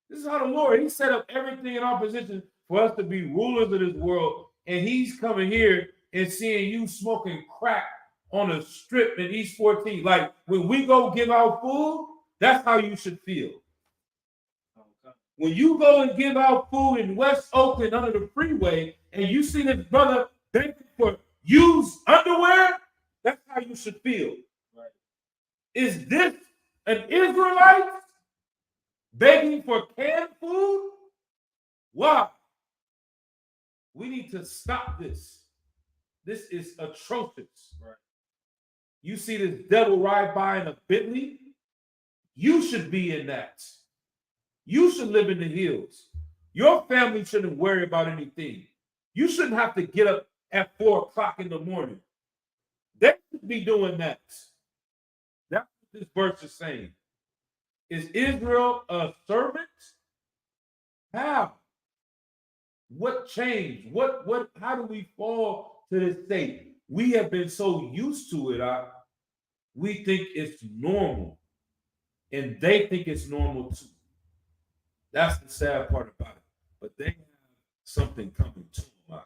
This is how the Lord, he set up everything in our position for us to be rulers of this world. And he's coming here and seeing you smoking crack on a strip in East 14. Like when we go give out food, that's how you should feel. When you go and give out food in West Oakland under the freeway, and you see this brother begging for used underwear, that's how you should feel. Right. Is this an Israelite begging for canned food? Why? We need to stop this. This is atrocious. Right. You see this devil ride by in a Bentley? You should be in that. You should live in the hills. Your family shouldn't worry about anything. You shouldn't have to get up at 4 o'clock in the morning. They should be doing that. That's what this verse is saying. Is Israel a servant? How? What changed? How do we fall to this state? We have been so used to it, we think it's normal. And they think it's normal too. That's the sad part about it. But they have something coming to them.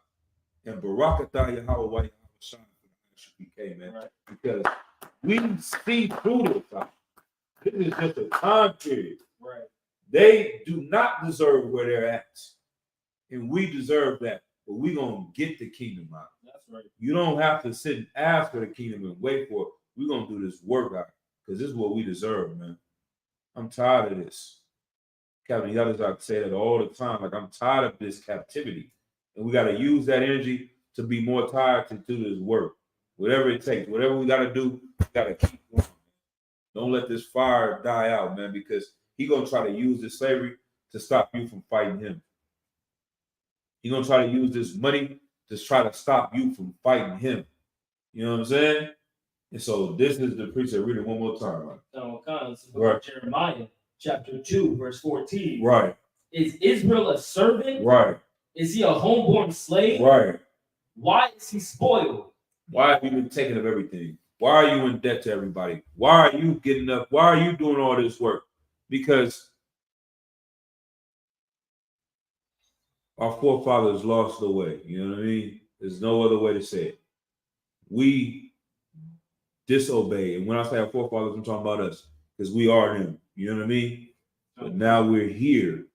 And Barakatah Yahweh White shine for the HBK, man. Right. Because we see through this. This is just a time period. Right. They do not deserve where they're at. And we deserve that. But we're going to get the kingdom out. That's right. You don't have to sit and ask for the kingdom and wait for it. We're going to do this work out. Because this is what we deserve, man. I'm tired of this. Captain Yadazak say that all the time. Like, I'm tired of this captivity. And we got to use that energy to be more tired to do this work. Whatever it takes, whatever we got to do, we got to keep going. Don't let this fire die out, man, because he's going to try to use this slavery to stop you from fighting him. He's going to try to use this money to try to stop you from fighting him. You know what I'm saying? And so this is the precept. Read it one more time. Right. Jeremiah chapter 2, verse 14. Right. Is Israel a servant? Right. Is he a homeborn slave? Right. Why is he spoiled? Why have you been taking of everything? Why are you in debt to everybody? Why are you getting up? Why are you doing all this work? Because our forefathers lost the way. You know what I mean? There's no other way to say it. We disobey. And when I say our forefathers, I'm talking about us. Because we are them. You know what I mean? But now we're here.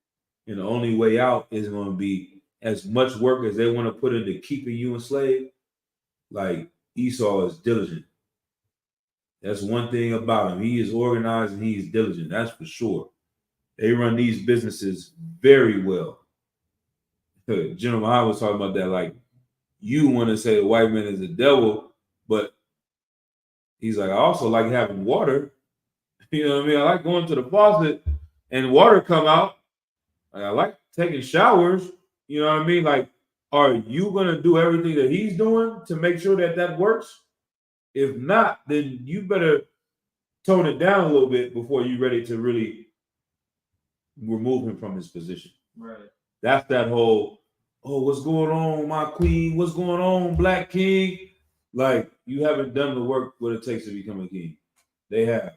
And the only way out is going to be as much work as they want to put into keeping you enslaved. Like Esau is diligent. That's one thing about him. He is organized and he is diligent. That's for sure. They run these businesses very well. General Muhammad was talking about that. Like, you want to say the white man is the devil, but he's like, I also like having water. You know what I mean? I like going to the faucet and water come out. Like, I like taking showers. You know what I mean? Like, are you going to do everything that he's doing to make sure that that works? If not, then you better tone it down a little bit before you're ready to really remove him from his position. Right. That's that whole, oh, what's going on, my queen? What's going on, Black King? Like, you haven't done the work what it takes to become a king. They have.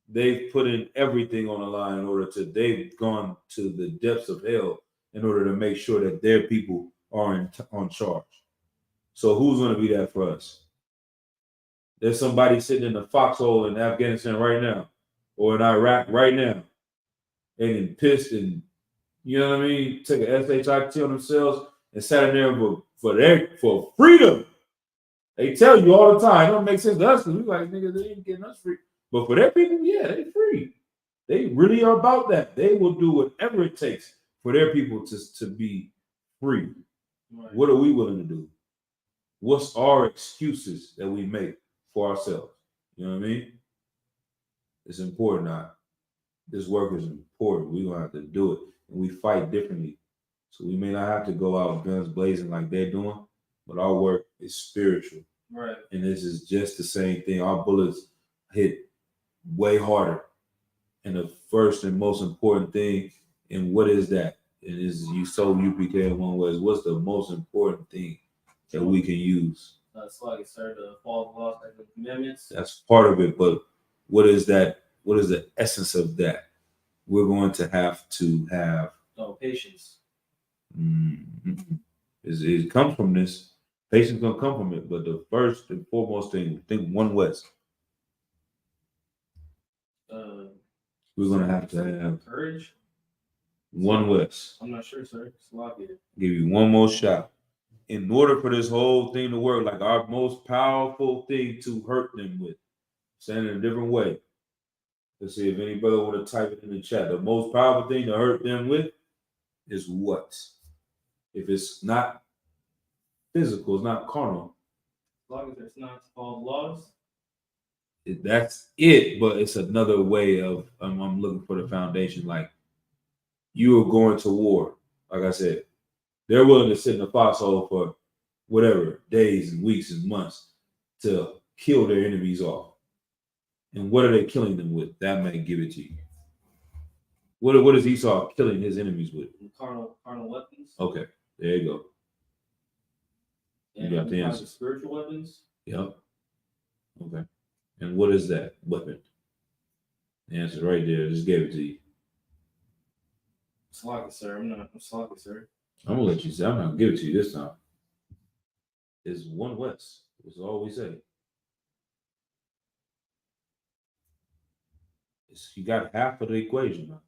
They've put in everything on the line in order to, they've gone to the depths of hell in order to make sure that their people are on charge. So who's going to be that for us? There's somebody sitting in a foxhole in Afghanistan right now, or in Iraq right now, and pissed and, you know what I mean, took a SHIT on themselves and sat in there for freedom. They tell you all the time, it don't make sense to us because we like, nigga, they ain't getting us free. But for their people, yeah, they free. They really are about that. They will do whatever it takes for their people to be free. Right. What are we willing to do? What's our excuses that we make for ourselves? You know what I mean? It's important. This work is important. We're going to have to do it. And we fight differently. So we may not have to go out guns blazing like they're doing, but our work is spiritual. Right. And this is just the same thing. Our bullets hit way harder. And the first and most important thing, and what is that? And is you sold UPK in one way. What's the most important thing that we can use? That's like, sir, the fall of laws and the commandments. That's part of it, but what is that? What is the essence of that? We're going to have patience. Mm-hmm. It comes from this. Patience gonna come from it, but the first and foremost thing, think one West. We're gonna have to have courage. One West. I'm not sure, sir. Sloppy. Give you one more shot. In order for this whole thing to work, like our most powerful thing to hurt them with, saying it in a different way. Let's see if any brother want to type it in the chat. The most powerful thing to hurt them with is what? If it's not physical, it's not carnal. As long as it's not called laws. That's it, but it's another way of I'm looking for the foundation. Like you are going to war. Like I said, they're willing to sit in a foxhole for whatever days and weeks and months to kill their enemies off. And what are they killing them with? That may give it to you. What is Esau killing his enemies with? Carnal weapons. Okay, there you go. And you got the answer. Spiritual weapons. Yep. Okay. And what is that weapon? The answer right there. Just gave it to you. Sloppy, sir. I'm sloppy, sir. I'm gonna let you say. I'm not gonna give it to you this time. It's One West. That's all we say. You got half of the equation, man.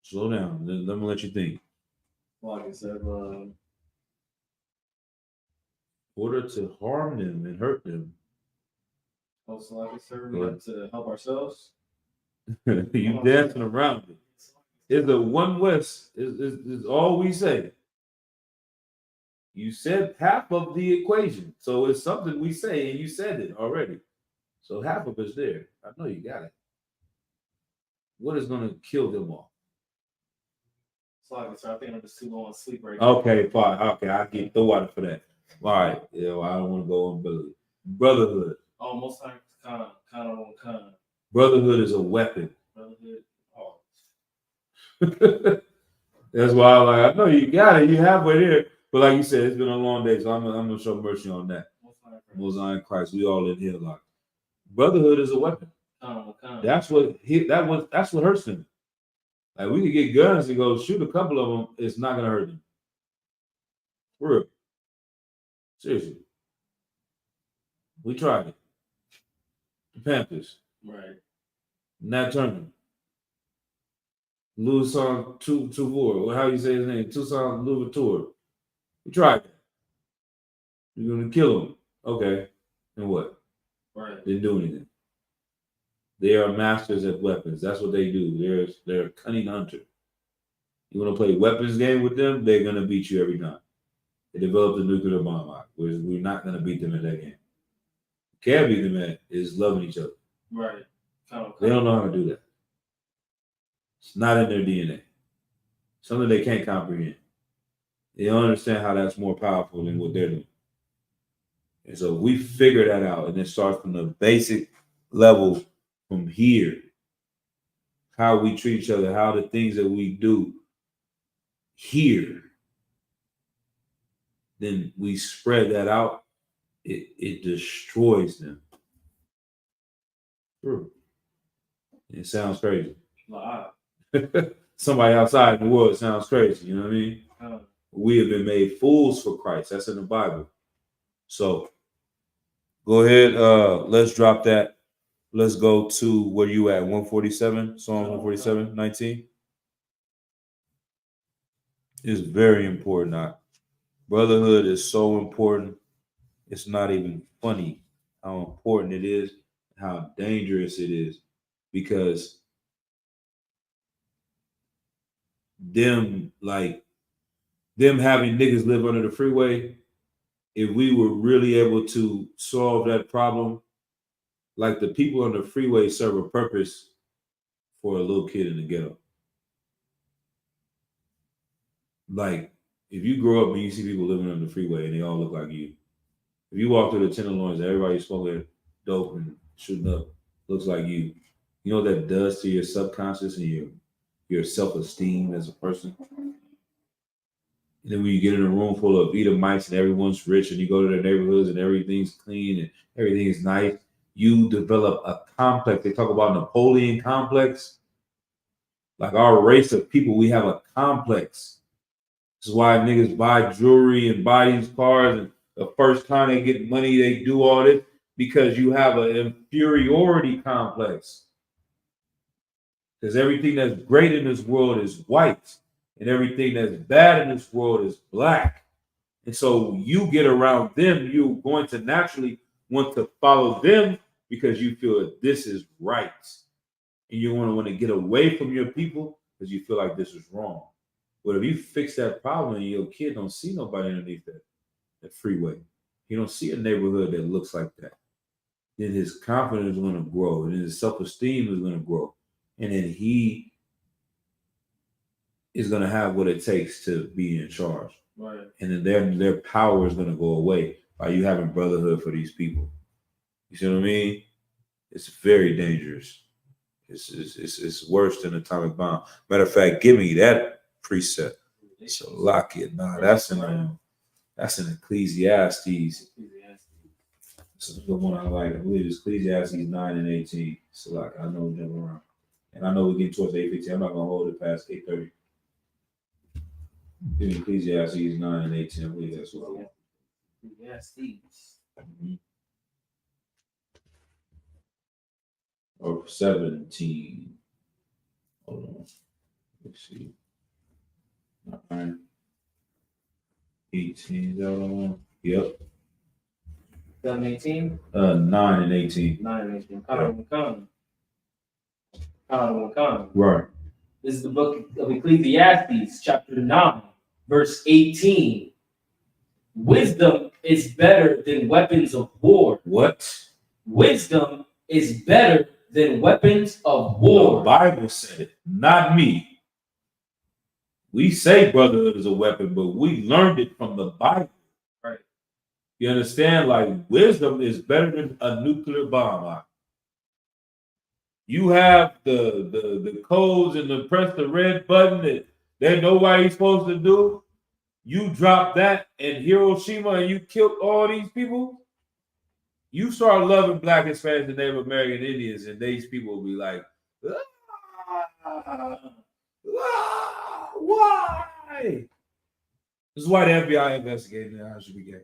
Slow down. Let me let you think. Sloppy, sir. In order to harm them and hurt them. Oh, sloppy, sir. We have to help ourselves. You dancing around it. It's a One West. Is all we say. You said half of the equation, so it's something we say, and you said it already. So half of it's there. I know you got it. What is going to kill them all? Sloppy, sir. I think I'm just too low on sleep right now. Okay, fine. Okay, I get the water for that. All right. Yeah, well, I don't want to go on brotherhood. Oh, most times kind of. Brotherhood is a weapon. Brotherhood. Oh. That's why I know you got it. You halfway there. But like you said, it's been a long day, so I'm gonna show mercy on that. Most High in Christ. We all in here like brotherhood is a weapon. That's what hurts them. Like we could get guns and go shoot a couple of them. It's not gonna hurt them. For real. Seriously. We tried it. The Panthers. Right. Nat Turner. Louis Tour. How you say his name? Toussaint Louverture. We tried it. You're gonna kill him. Okay. And what? Right. Didn't do anything. They are masters at weapons. That's what they do. They're a cunning hunter. You want to play weapons game with them, they're gonna beat you every time. They developed a nuclear bomb out. We're not gonna beat them at that game. What can beat them at is loving each other. Right. They don't know how to do that. It's not in their DNA. Something they can't comprehend. They don't understand how that's more powerful than what they're doing. And so we figure that out, and it starts from the basic level from here. How we treat each other, how the things that we do here. Then we spread that out. It destroys them. True. It sounds crazy. Wow. Somebody outside in the world sounds crazy. You know what I mean? We have been made fools for Christ. That's in the Bible. So go ahead. Let's drop that. Let's go to where you at. 147, Psalm 147, 19. It's very important. Brotherhood is so important. It's not even funny how important it is, how dangerous it is, because them having niggas live under the freeway, if we were really able to solve that problem, like the people on the freeway serve a purpose for a little kid in the ghetto. Like, if you grow up and you see people living on the freeway and they all look like you, if you walk through the Tenderloins and everybody smoking dope and shooting up looks like you know what that does to your subconscious and your self-esteem as a person? And then when you get in a room full of Edomites and everyone's rich and you go to their neighborhoods and everything's clean and everything's nice, you develop a complex. They talk about Napoleon complex. Like our race of people, we have a complex. This is why niggas buy jewelry and buy these cars, and the first time they get money, they do all this because you have an inferiority complex. Because everything that's great in this world is white, and everything that's bad in this world is black. And so you get around them, you're going to naturally want to follow them because you feel that this is right. And you want to get away from your people because you feel like this is wrong. But if you fix that problem and your kid don't see nobody underneath that freeway, he don't see a neighborhood that looks like that, then his confidence is going to grow and his self-esteem is going to grow. And then he is going to have what it takes to be in charge. Right. And then their power is going to go away by you having brotherhood for these people. You see what I mean? It's very dangerous. It's worse than atomic bomb. Matter of fact, give me that precept. So lock it. Nah, that's in Ecclesiastes. This is the one I like. I believe it's Ecclesiastes 9 and 18. So like I know jump around. And I know we're getting towards 8:15. I'm not gonna hold it past 8:30. Give me Ecclesiastes 9 and 18. I believe that's what I want. Ecclesiastes. Or 17. Hold on. Let's see. 9. 18. Is that what I want? Yep. 18? 9 and 18. 9 and 18. Right. This is the book of Ecclesiastes, chapter 9, verse 18. Wisdom is better than weapons of war. What? Wisdom is better than weapons of The war. Bible said it, not me. We say brotherhood is a weapon, but we learned it from the Bible. Right. You understand? Like wisdom is better than a nuclear bomb. You have the codes and press the red button that they know what you're supposed to do. You drop that in Hiroshima and you killed all these people. You start loving Black, Hispanics, and Native American Indians, and these people will be like, why? This is why the FBI investigating how should be gay.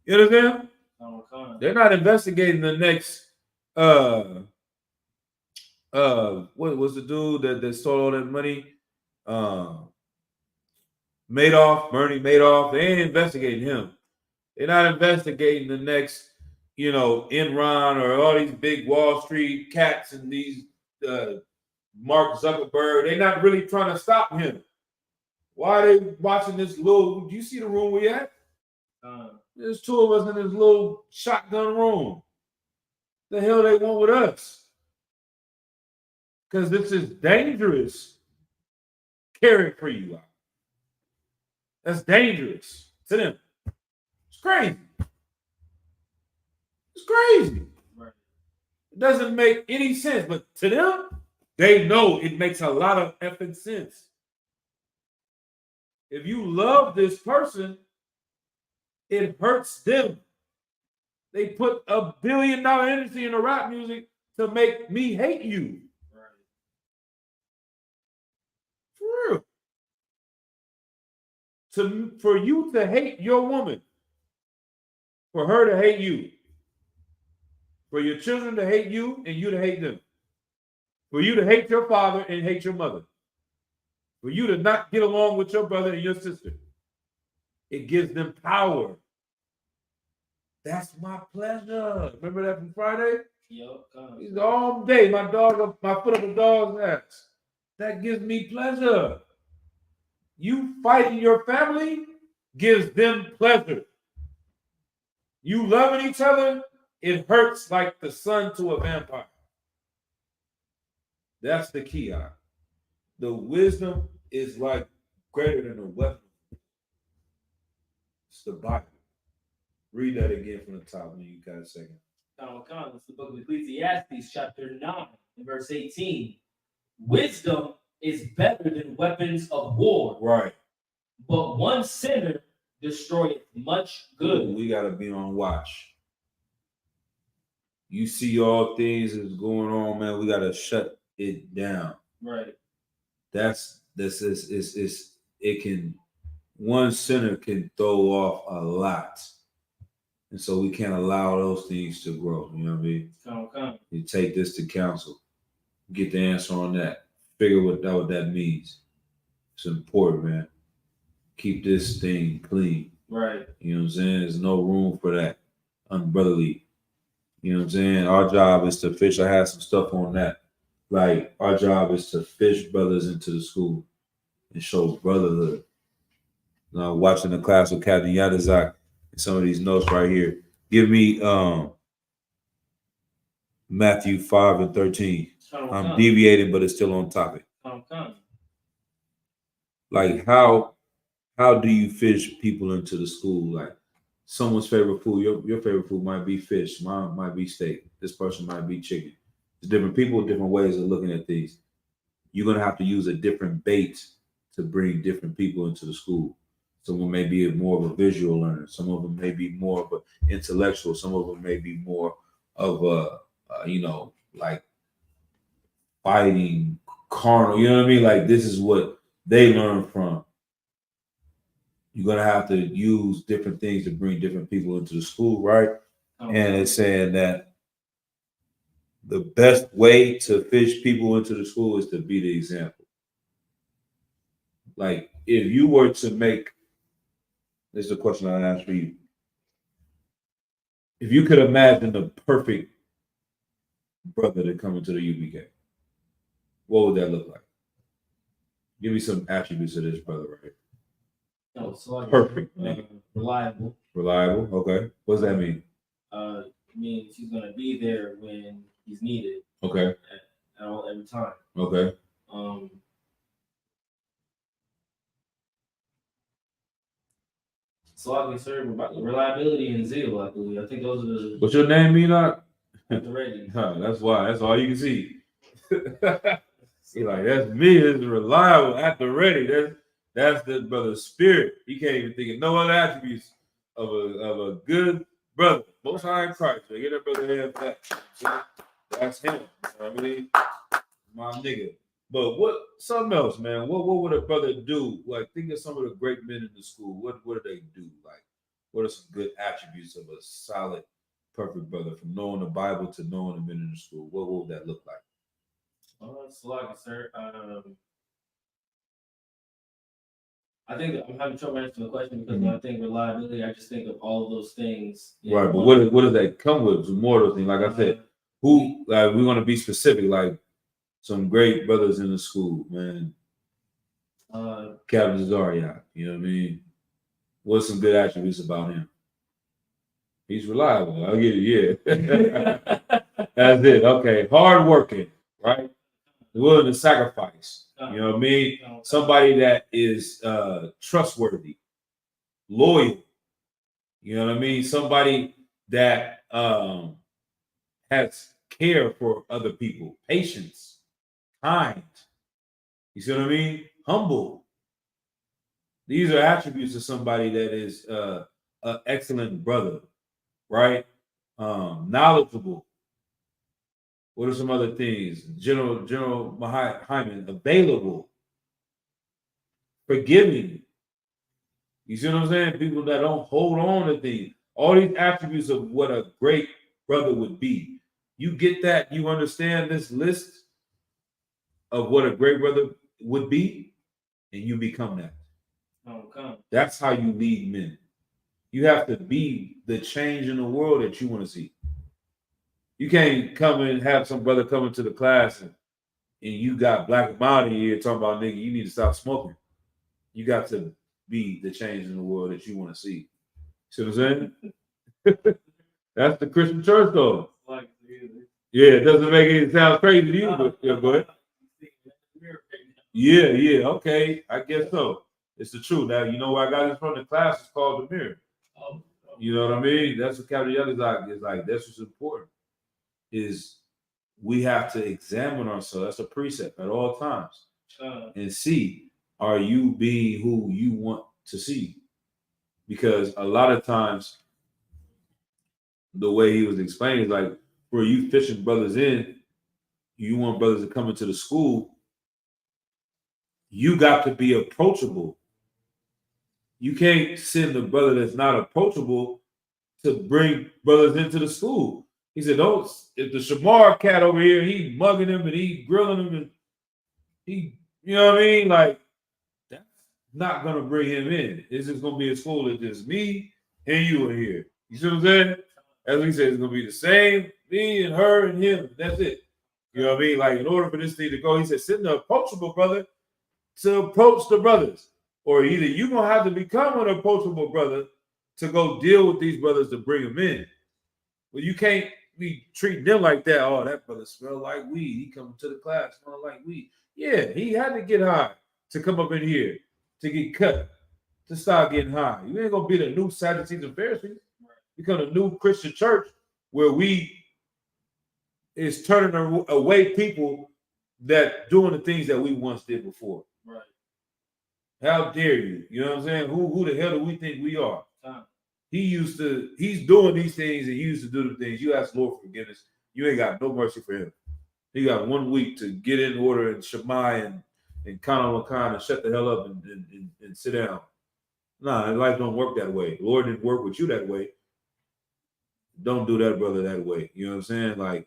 You understand? They're not investigating the next what was the dude that stole all that money? Bernie Madoff. They ain't investigating him. They're not investigating the next, Enron or all these big Wall Street cats and these Mark Zuckerberg. They're not really trying to stop him. Why are they watching this little? Do you see the room we at? There's two of us in this little shotgun room. The hell they want with us? Because this is dangerous. Caring for you. That's dangerous to them. It's crazy. It's crazy. Right. It doesn't make any sense, but to them, they know it makes a lot of effing sense. If you love this person, it hurts them. They put $1 billion industry in the rap music to make me hate you. Right. For real. For you to hate your woman, for her to hate you, for your children to hate you and you to hate them, for you to hate your father and hate your mother, for you to not get along with your brother and your sister. It gives them power. That's my pleasure. Remember that from Friday? Yep. He's all day. My foot up a dog's ass. That gives me pleasure. You fighting your family gives them pleasure. You loving each other, it hurts like the sun to a vampire. That's the key. The wisdom is like greater than a weapon. It's the Bible. Read that again from the top when you got a second. It's the book of Ecclesiastes, chapter 9, and verse 18. Wisdom is better than weapons of war. Right. But one sinner destroyeth much good. We got to be on watch. You see all things that's going on, man. We got to shut it down. Right. One sinner can throw off a lot. And so we can't allow those things to grow. You know what I mean? Okay. You take this to counsel. Get the answer on that. Figure what that means. It's important, man. Keep this thing clean. Right. You know what I'm saying? There's no room for that unbrotherly. You know what I'm saying? Our job is to fish. I have some stuff on that. Like, our job is to fish brothers into the school and show brotherhood. Now, watching the class with Captain Yadazak and some of these notes right here. Give me Matthew 5 and 13. I'm deviating, but it's still on topic. Like, how do you fish people into the school? Like, someone's favorite food, your favorite food might be fish, mine might be steak, this person might be chicken. It's different people, different ways of looking at things. You're gonna have to use a different bait to bring different people into the school. Someone may be more of a visual learner. Some of them may be more of an intellectual. Some of them may be more of a, like fighting, carnal. You know what I mean? Like, this is what they learn from. You're going to have to use different things to bring different people into the school, right? And it's saying that the best way to fish people into the school is to be the example. Like, if you were to make, this is a question I ask for you. If you could imagine the perfect brother to come into the UBK, what would that look like? Give me some attributes of this brother, right? No, so perfect. Reliable. Reliable. Okay. What does that mean? It means he's gonna be there when he's needed. Okay. Every time. Okay. So I can serve reliability and zeal. I believe. I think those are the. What's your name, Enoch? Ready. That's why. That's all you can see. He's like, that's me. It's reliable at the ready. That's the brother's spirit. He can't even think of no other attributes of a good brother. Most High in Christ. So get that brother have that. That's him. You know what I mean? My nigga. But what something else, man? What would a brother do? Like, think of some of the great men in the school. What do they do? Like, what are some good attributes of a solid, perfect brother, from knowing the Bible to knowing the men in the school? What would that look like? So like, sir, I think I'm having trouble answering the question because when I think reliability, I just think of all of those things. Right, but what does that come with? More of those things. Like I said, who like we want to be specific, like some great brothers in the school, man. Captain Zaria, you know what I mean? What's some good attributes about him? He's reliable. I'll get it, yeah. That's it. Okay. Hard working, right? Willing to sacrifice. You know what I mean? Somebody that is trustworthy, loyal. You know what I mean? Somebody that has care for other people, patience, kind. You see what I mean? Humble. These are attributes of somebody that is an excellent brother, right? Knowledgeable. What are some other things? General Hyman, available, forgiving. You see what I'm saying? People that don't hold on to things. All these attributes of what a great brother would be. You get that? You understand this list of what a great brother would be, and you become that. Okay. That's how you lead men. You have to be the change in the world that you want to see. You can't come and have some brother come into the class and you got Black and Mild in here talking about, nigga, you need to stop smoking. You got to be the change in the world that you want to see. See what I'm saying? That's the Christian church, though. Yeah, it doesn't make it sound crazy to you, but yeah, go ahead. Yeah, okay. I guess so. It's the truth. Now, you know where I got this from? The class is called The Mirror. You know what I mean? That's what Captain Yadazak is like. That's what's important. Is we have to examine ourselves. That's a precept at all times. And see, are you being who you want to see? Because a lot of times, the way he was explaining is like, where you fishing brothers in, you want brothers to come into the school, you got to be approachable. You can't send a brother that's not approachable to bring brothers into the school. He said, don't, if the Shamar cat over here, he mugging him and he grilling him and he, you know what I mean? Like, that's not going to bring him in. It's just going to be as full as just me and you in here. You see what I'm saying? As we said, it's going to be the same, me and her and him. That's it. You know what I mean? Like, in order for this thing to go, he said, send the approachable brother to approach the brothers. Or either you're going to have to become an approachable brother to go deal with these brothers to bring them in. Well, you can't be treating them like that. Oh, that brother smell like weed. He coming to the class smelling like weed. Yeah, he had to get high to come up in here, to get cut, to start getting high. You ain't going to be the new Sadducees and Pharisees. Become a new Christian church where we is turning away people that doing the things that we once did before. Right. How dare you? You know what I'm saying? Who the hell do we think we are? He's doing these things and he used to do the things. You ask Lord for forgiveness. You ain't got no mercy for him. He got 1 week to get in order and Shema and Kana Makan and shut the hell up and sit down. Nah, life don't work that way. The Lord didn't work with you that way. Don't do that, brother, that way. You know what I'm saying? Like,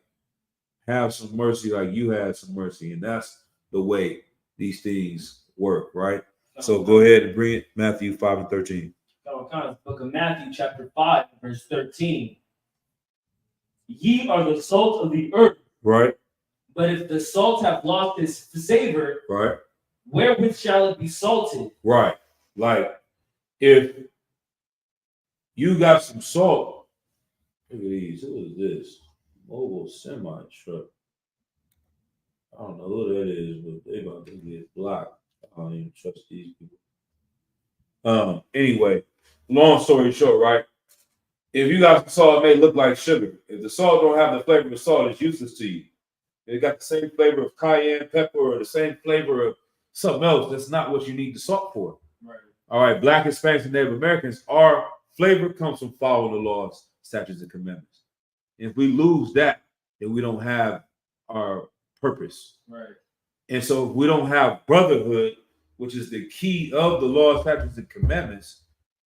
have some mercy like you had some mercy. And that's the way these things work, right? So go ahead and bring it. Matthew 5:13. Book of Matthew, chapter 5, verse 13. Ye are the salt of the earth. Right. But if the salt have lost its savor, right, wherewith shall it be salted? Right. Like, if you got some salt, look at these. Who is this? Mobile semi truck. I don't know who that is, but they about to get blocked. I don't even trust these people. Anyway, long story short, right? If you got some salt, it may look like sugar. If the salt don't have the flavor of salt, it's useless to you. It got the same flavor of cayenne pepper or the same flavor of something else. That's not what you need the salt for. Right. All right, Black, Hispanics, and Native Americans, our flavor comes from following the laws, statutes, and commandments. If we lose that, then we don't have our purpose. Right. And so if we don't have brotherhood, which is the key of the laws, statutes, and commandments,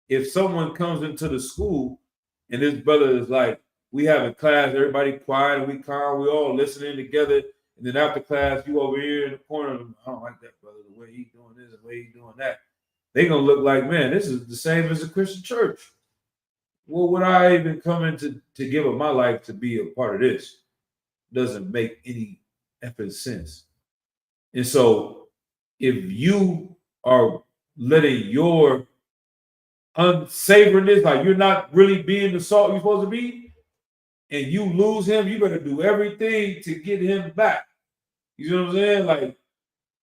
if someone comes into the school and this brother is like, we have a class, everybody quiet and we calm, we all listening together, and then after class, you over here in the corner, I don't like that brother, the way he's doing this, the way he's doing that. They're going to look like, man, this is the same as a Christian church. Well, would I even come in to give up my life to be a part of this? Doesn't make any effing sense. And so if you are letting your unsavoriness, like you're not really being the salt you're supposed to be, and you lose him, you better do everything to get him back. You know what I'm saying? Like,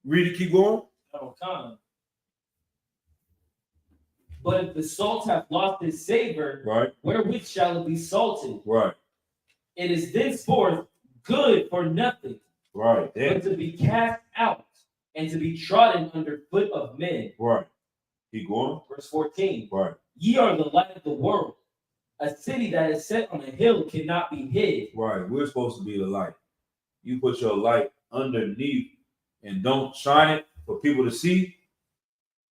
read it, keep going. Oh, come. But if the salt hath lost its savor, right, wherewith shall it be salted? Right. It is thenceforth good for nothing, right, but to be cast out and to be trodden under foot of men. Right. Keep going. Verse 14. Right. Ye are the light of the world. A city that is set on a hill cannot be hid. Right. We're supposed to be the light. You put your light underneath and don't shine it for people to see,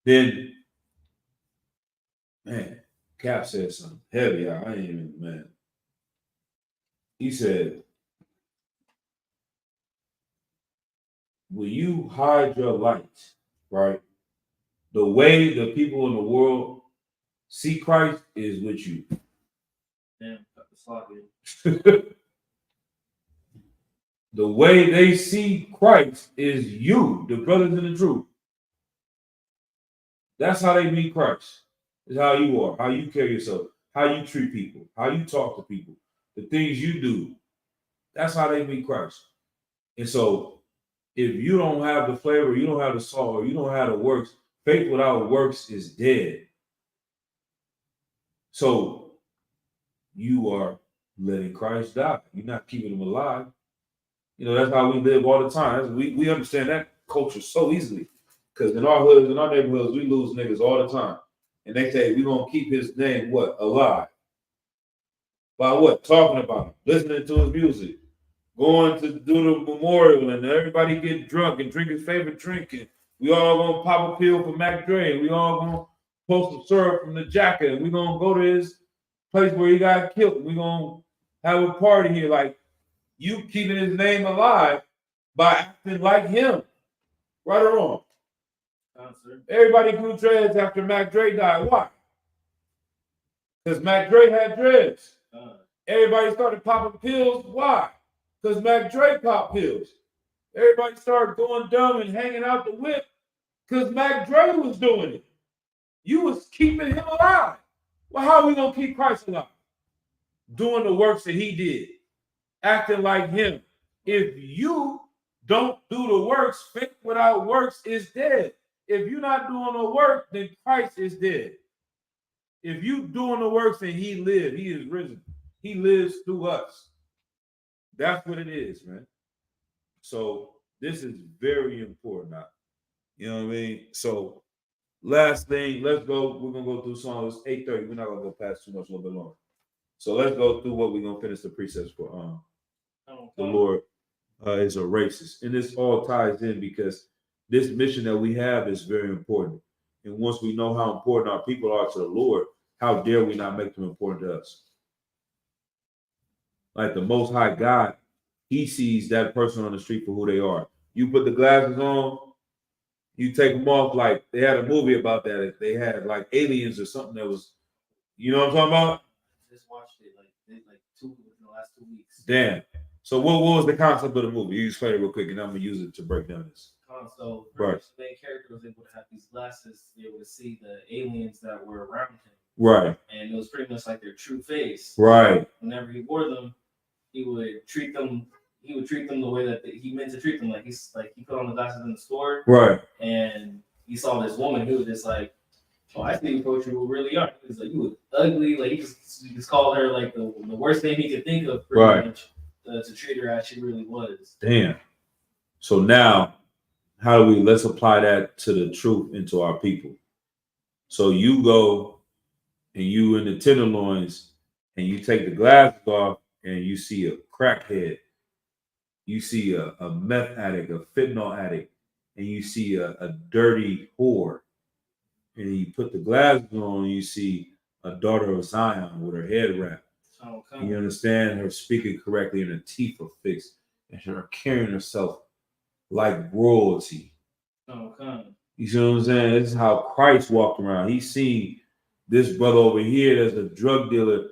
then, man, Cap said something heavy. I ain't even, man. He said, will you hide your light, right? The way the people in the world see Christ is with you. Damn, the way they see Christ is you, the brothers in the truth. That's how they meet Christ. Is how you are, how you carry yourself, how you treat people, how you talk to people, the things you do. That's how they meet Christ. And so if you don't have the flavor, you don't have the salt, or you don't have the works, faith without works is dead. So you are letting Christ die. You're not keeping him alive. You know, that's how we live all the time. We understand that culture so easily. Because in our hoods, in our neighborhoods, we lose niggas all the time. And they say, we're going to keep his name, what? Alive. By what? Talking about him, listening to his music, going to do the memorial, and everybody get drunk and drink his favorite drink. And we all going to pop a pill for Mac Dre. We all going to post some syrup from the jacket. And we're going to go to his place where he got killed. We're going to have a party here. Like, you keeping his name alive by acting like him. Right or wrong? Everybody grew dreads after Mac Dre died. Why? Because Mac Dre had dreads. Everybody started popping pills. Why? Because Mac Dre popped pills. Everybody started going dumb and hanging out the whip because Mac Dre was doing it. You was keeping him alive. Well, how are we going to keep Christ alive? Doing the works that he did. Acting like him. If you don't do the works, faith without works is dead. If you're not doing the work, then Christ is dead. If you doing the works and he lived, he is risen. He lives through us. That's what it is, man. So this is very important now. You know what I mean? So last thing, let's go. We're gonna go through songs. 8:30. We're not gonna go past too much, a little bit longer. So let's go through what we're gonna finish the precepts for. The Lord is a racist, and this all ties in because this mission that we have is very important. And once we know how important our people are to the Lord, how dare we not make them important to us? Like the Most High God, he sees that person on the street for who they are. You put the glasses on, you take them off. Like they had a movie about that. They had like aliens or something that was, you know what I'm talking about? I just watched it in the last 2 weeks. Damn. So what was the concept of the movie? You explain it real quick, and I'm gonna use it to break down this. So right. The main character was able to have these glasses to be able to see the aliens that were around him. Right. And it was pretty much like their true face. Right. Whenever he wore them, he would treat them the way that he meant to treat them. Like he put on the glasses in the store. Right. And he saw this woman who was just like, oh, I see what you really are. He was like, you was ugly. Like he just called her like the worst name he could think of pretty much, to treat her as she really was. Damn. So now, let's apply that to the truth and to our people. So you go and you in the tenderloins and you take the glasses off and you see a crackhead, you see a meth addict, a fentanyl addict, and you see a dirty whore. And you put the glasses on and you see a daughter of Zion with her head wrapped. Okay. You understand her speaking correctly and her teeth are fixed and her carrying herself like royalty. Okay. You see what I'm saying? This is how Christ walked around. He seen this brother over here that's a drug dealer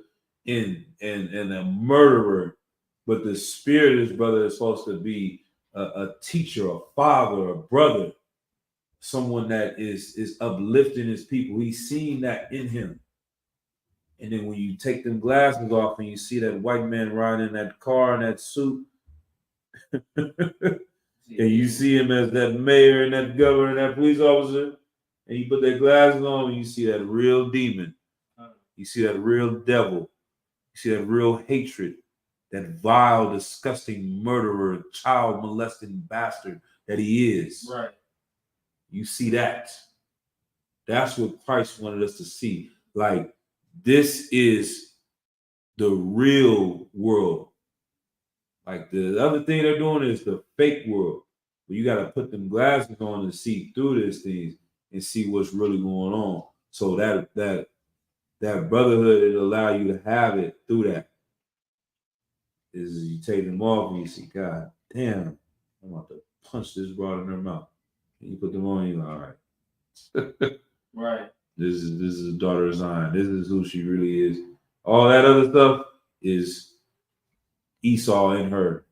and a murderer, but the spirit of this brother is supposed to be a teacher, a father, a brother, someone that is uplifting his people. He's seen that in him. And then when you take them glasses off and you see that white man riding in that car in that suit, and you see him as that mayor and that governor and that police officer, and you put their glasses on and you see that real demon. You see that real devil. You see that real hatred, that vile, disgusting murderer, child molesting bastard that he is. Right. You see that. That's what Christ wanted us to see. Like, this is the real world. Like the other thing they're doing is the fake world. But you got to put them glasses on and see through these things and see what's really going on. So that brotherhood, it'll allow you to have it through that. Is you take them off and you see, God damn, I'm about to punch this broad in her mouth. And you put them on, you're like, all right. Right. This is a daughter of Zion. This is who she really is. All that other stuff is Esau in her,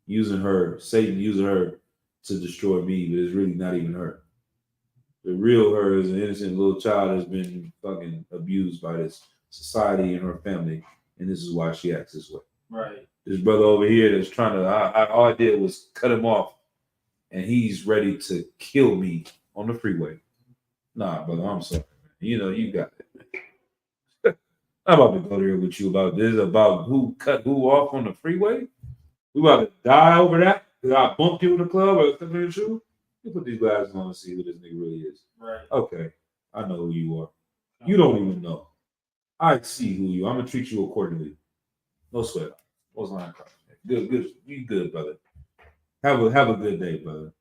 using her, Satan using her to destroy me, but it's really not even her. The real her is an innocent little child that's been fucking abused by this society and her family, and this is why she acts this way. Right. This brother over here that's trying to, all I did was cut him off, and he's ready to kill me on the freeway. Nah, brother, I'm sorry, man. You know, you got it. I'm about to go there with you about this, about who cut who off on the freeway. We about to die over that because I bumped you in the club or something in the shoe. You put these glasses on and see who this nigga really is. Right. Okay, I know who you are. You don't even know. I see who you are. I'm going to treat you accordingly. No sweat. What's line? Good. You good, brother. Have a good day, brother.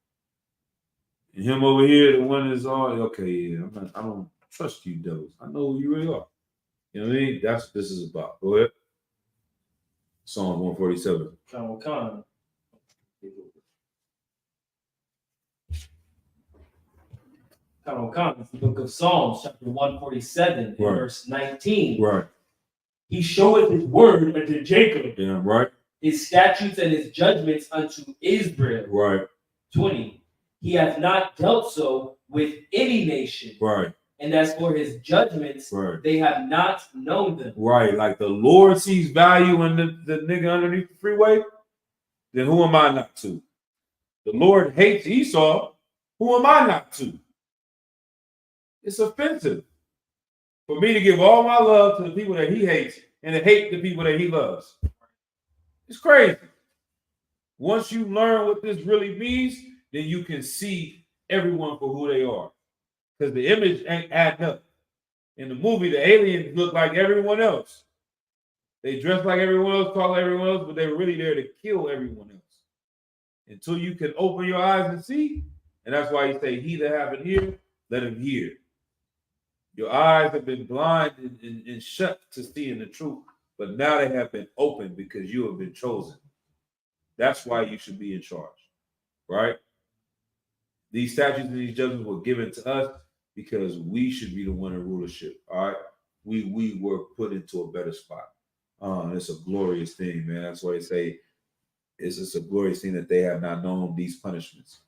And him over here, the one that's all okay. Yeah, I don't trust you, devils. I know who you really are. You know what I mean? That's what this is about. Go ahead. Psalm 147. Con. It's the book of Psalms, chapter 147, and Right. verse 19. Right. He showeth his word unto Jacob, Yeah, right. his statutes and his judgments unto Israel. Right. 20. He hath not dealt so with any nation. Right. And as for his judgments, Right. they have not known them. Right. Like the Lord sees value in the nigga underneath the freeway, then who am I not to? The Lord hates Esau. Who am I not to? It's offensive for me to give all my love to the people that he hates and to hate the people that he loves. It's crazy. Once you learn what this really means, then you can see everyone for who they are. Because the image ain't adding up. In the movie, the aliens look like everyone else. They dress like everyone else, talk like everyone else, but they're really there to kill everyone else. Until you can open your eyes and see. And that's why you say, he that have an ear, let him hear. Your eyes have been blind and shut to seeing the truth, but now they have been opened because you have been chosen. That's why you should be in charge, right? These statutes and these judgments were given to us because we should be the one in rulership, all right? We were put into a better spot. It's a glorious thing, man. That's why they say it's just a glorious thing that they have not known these punishments.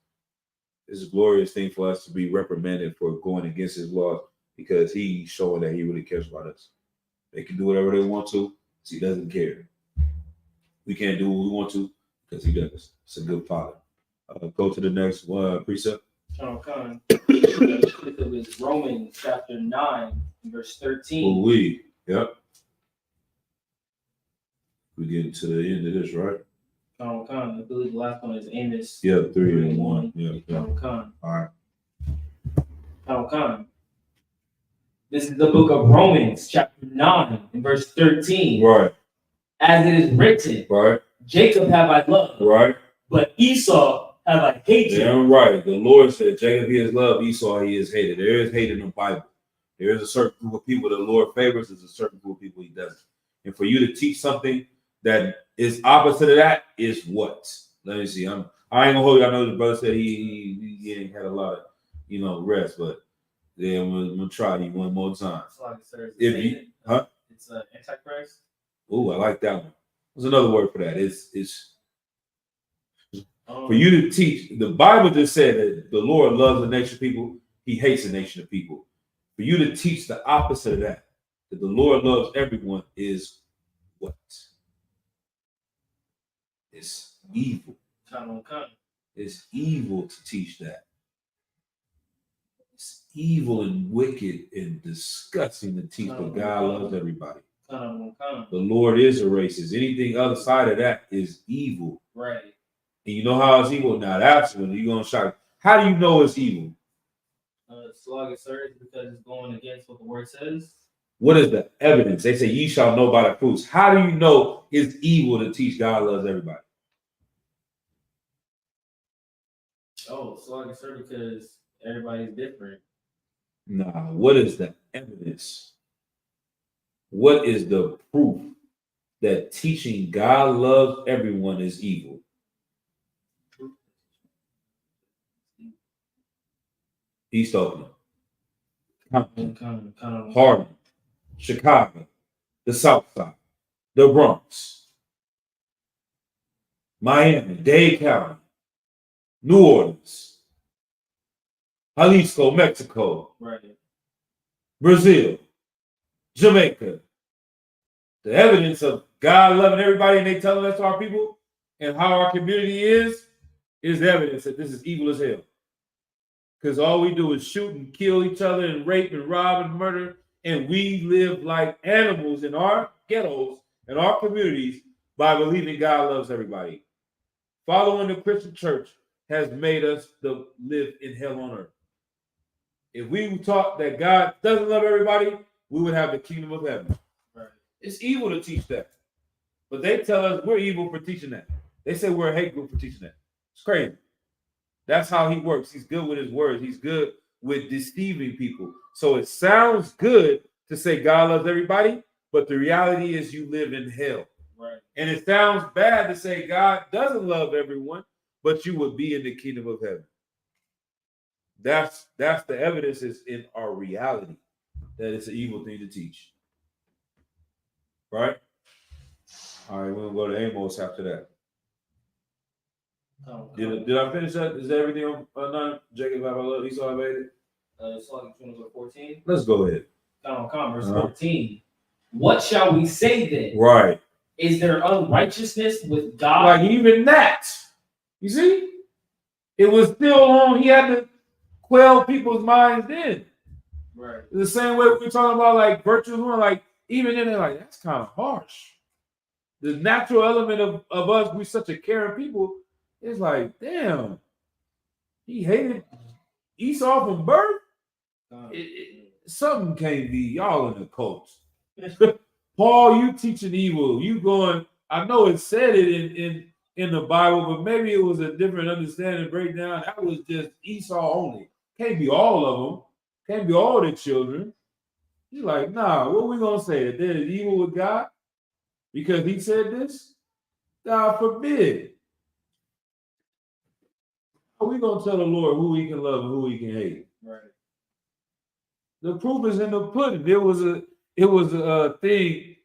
It's a glorious thing for us to be reprimanded for going against his laws because he's showing that he really cares about us. They can do whatever they want to because he doesn't care. We can't do what we want to because he does. It's a good father. Go to the next precept. Con. It was Romans chapter 9, verse 13. Yep. We're getting to the end of this, right? Con. I believe the last one is Amos. Yeah, 3 and 1. Yeah. Con. All right. Con. This is the book of Romans, chapter 9, and verse 13. Right. As it is written, right. Jacob have I loved, right. but Esau have I hated. Damn right. The Lord said, Jacob he is loved, Esau he is hated. There is hate in the Bible. There is a certain group of people the Lord favors, there's a certain group of people he doesn't. And for you to teach something that is opposite of that is what? Let me see. I ain't gonna hold you. I know the brother said he ain't had a lot of rest, but then I'm gonna try you one more time. It's Antichrist. Oh, I like that one. There's another word for that. It's for you to teach. The Bible just said that the Lord loves a nation of people. He hates a nation of people. For you to teach the opposite of that the Lord loves everyone, is what? It's evil. It's evil to teach that. It's evil and wicked and disgusting to teach that God loves everybody. The Lord is a racist. Anything other side of that is evil. Right. And you know how it's evil? Now that's when you're gonna shock. How do you know it's evil? Because it's going against what the word says. What is the evidence? They say ye shall know by the fruits. How do you know it's evil to teach God loves everybody? Because everybody's different. Nah, what is the evidence? What is the proof that teaching God loves everyone is evil? East Oakland, Harlem, Chicago, the South Side, the Bronx, Miami, Dade County, New Orleans, Jalisco, Mexico, right. Brazil, Jamaica. The evidence of God loving everybody and they telling us our people and how our community is evidence that this is evil as hell. Because all we do is shoot and kill each other and rape and rob and murder. And we live like animals in our ghettos and our communities by believing God loves everybody. Following the Christian church has made us to live in hell on earth. If we taught that God doesn't love everybody, we would have the kingdom of heaven. Right. It's evil to teach that. But they tell us we're evil for teaching that. They say we're a hate group for teaching that. It's crazy. That's how he works. He's good with his words. He's good with deceiving people. So it sounds good to say God loves everybody, but the reality is you live in hell. Right. And it sounds bad to say God doesn't love everyone, but you would be in the kingdom of heaven. That's the evidence is in our reality that it's an evil thing to teach. Right? All right, we'll go to Amos after that. Did I finish that? Is that everything on 9? Jacob, have I love Esau, I made it? It's like 14. Let's go ahead. Verse 14. What shall we say then? Right. Is there unrighteousness with God? Like even that. You see? It was still on. He had to quell people's minds then. Right. The same way we're talking about like virtuous women, like even then they're like, that's kind of harsh. The natural element of us, we're such a caring people. It's like, damn, he hated Esau from birth. Something can't be y'all in the cult. Paul, you teaching evil. You going, I know it said it in the Bible, but maybe it was a different understanding breakdown. That was just Esau only. Can't be all of them. Can't be all the children. He's like, nah, what are we going to say? That there's evil with God? Because he said this? God forbid. How are we going to tell the Lord who he can love and who he can hate? Right. The proof is in the pudding. It was a thing,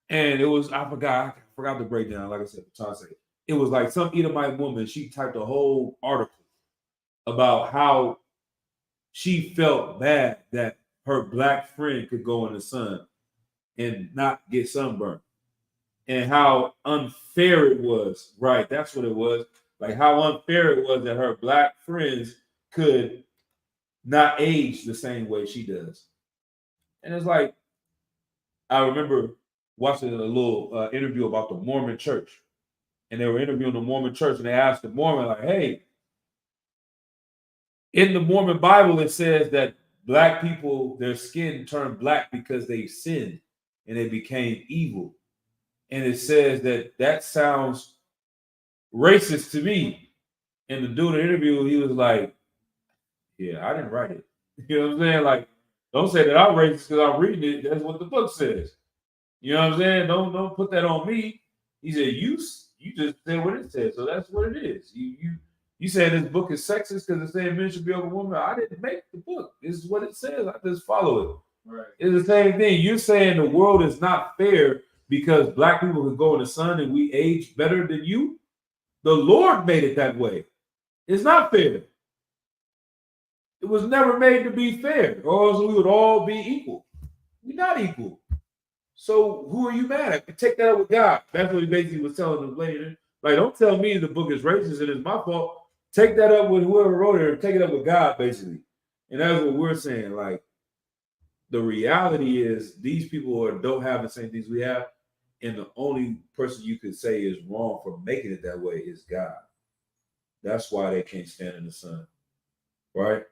and it was, I forgot the breakdown. Like I said, I'm trying to say. It was like some Edomite woman, she typed a whole article about how she felt bad that her black friend could go in the sun and not get sunburned. And how unfair it was. Right, that's what it was. Like how unfair it was that her black friends could not age the same way she does. And it's like, I remember watching a little interview about the Mormon church. And they were interviewing the Mormon church, and they asked the Mormon, like, hey, in the Mormon Bible, it says that black people, their skin turned black because they sinned and they became evil. And it says that sounds racist to me. And the dude in the interview, he was like, yeah, I didn't write it. You know what I'm saying? Like, don't say that I'm racist because I'm reading it. That's what the book says. You know what I'm saying? Don't put that on me. He said, you just said what it says. So that's what it is. You said this book is sexist because it's saying men should be over women. I didn't make the book. This is what it says. I just follow it. Right. It's the same thing. You're saying the world is not fair because black people can go in the sun and we age better than you. The Lord made it that way. It's not fair. It was never made to be fair, or else we would all be equal. We're not equal. So who are you mad at? Take that up with God. That's what he basically was telling them later. Like, don't tell me the book is racist and it's my fault. Take that up with whoever wrote it, or take it up with God, basically. And that's what we're saying. Like, the reality is these people don't have the same things we have. And the only person you could say is wrong for making it that way is God. That's why they can't stand in the sun. Right?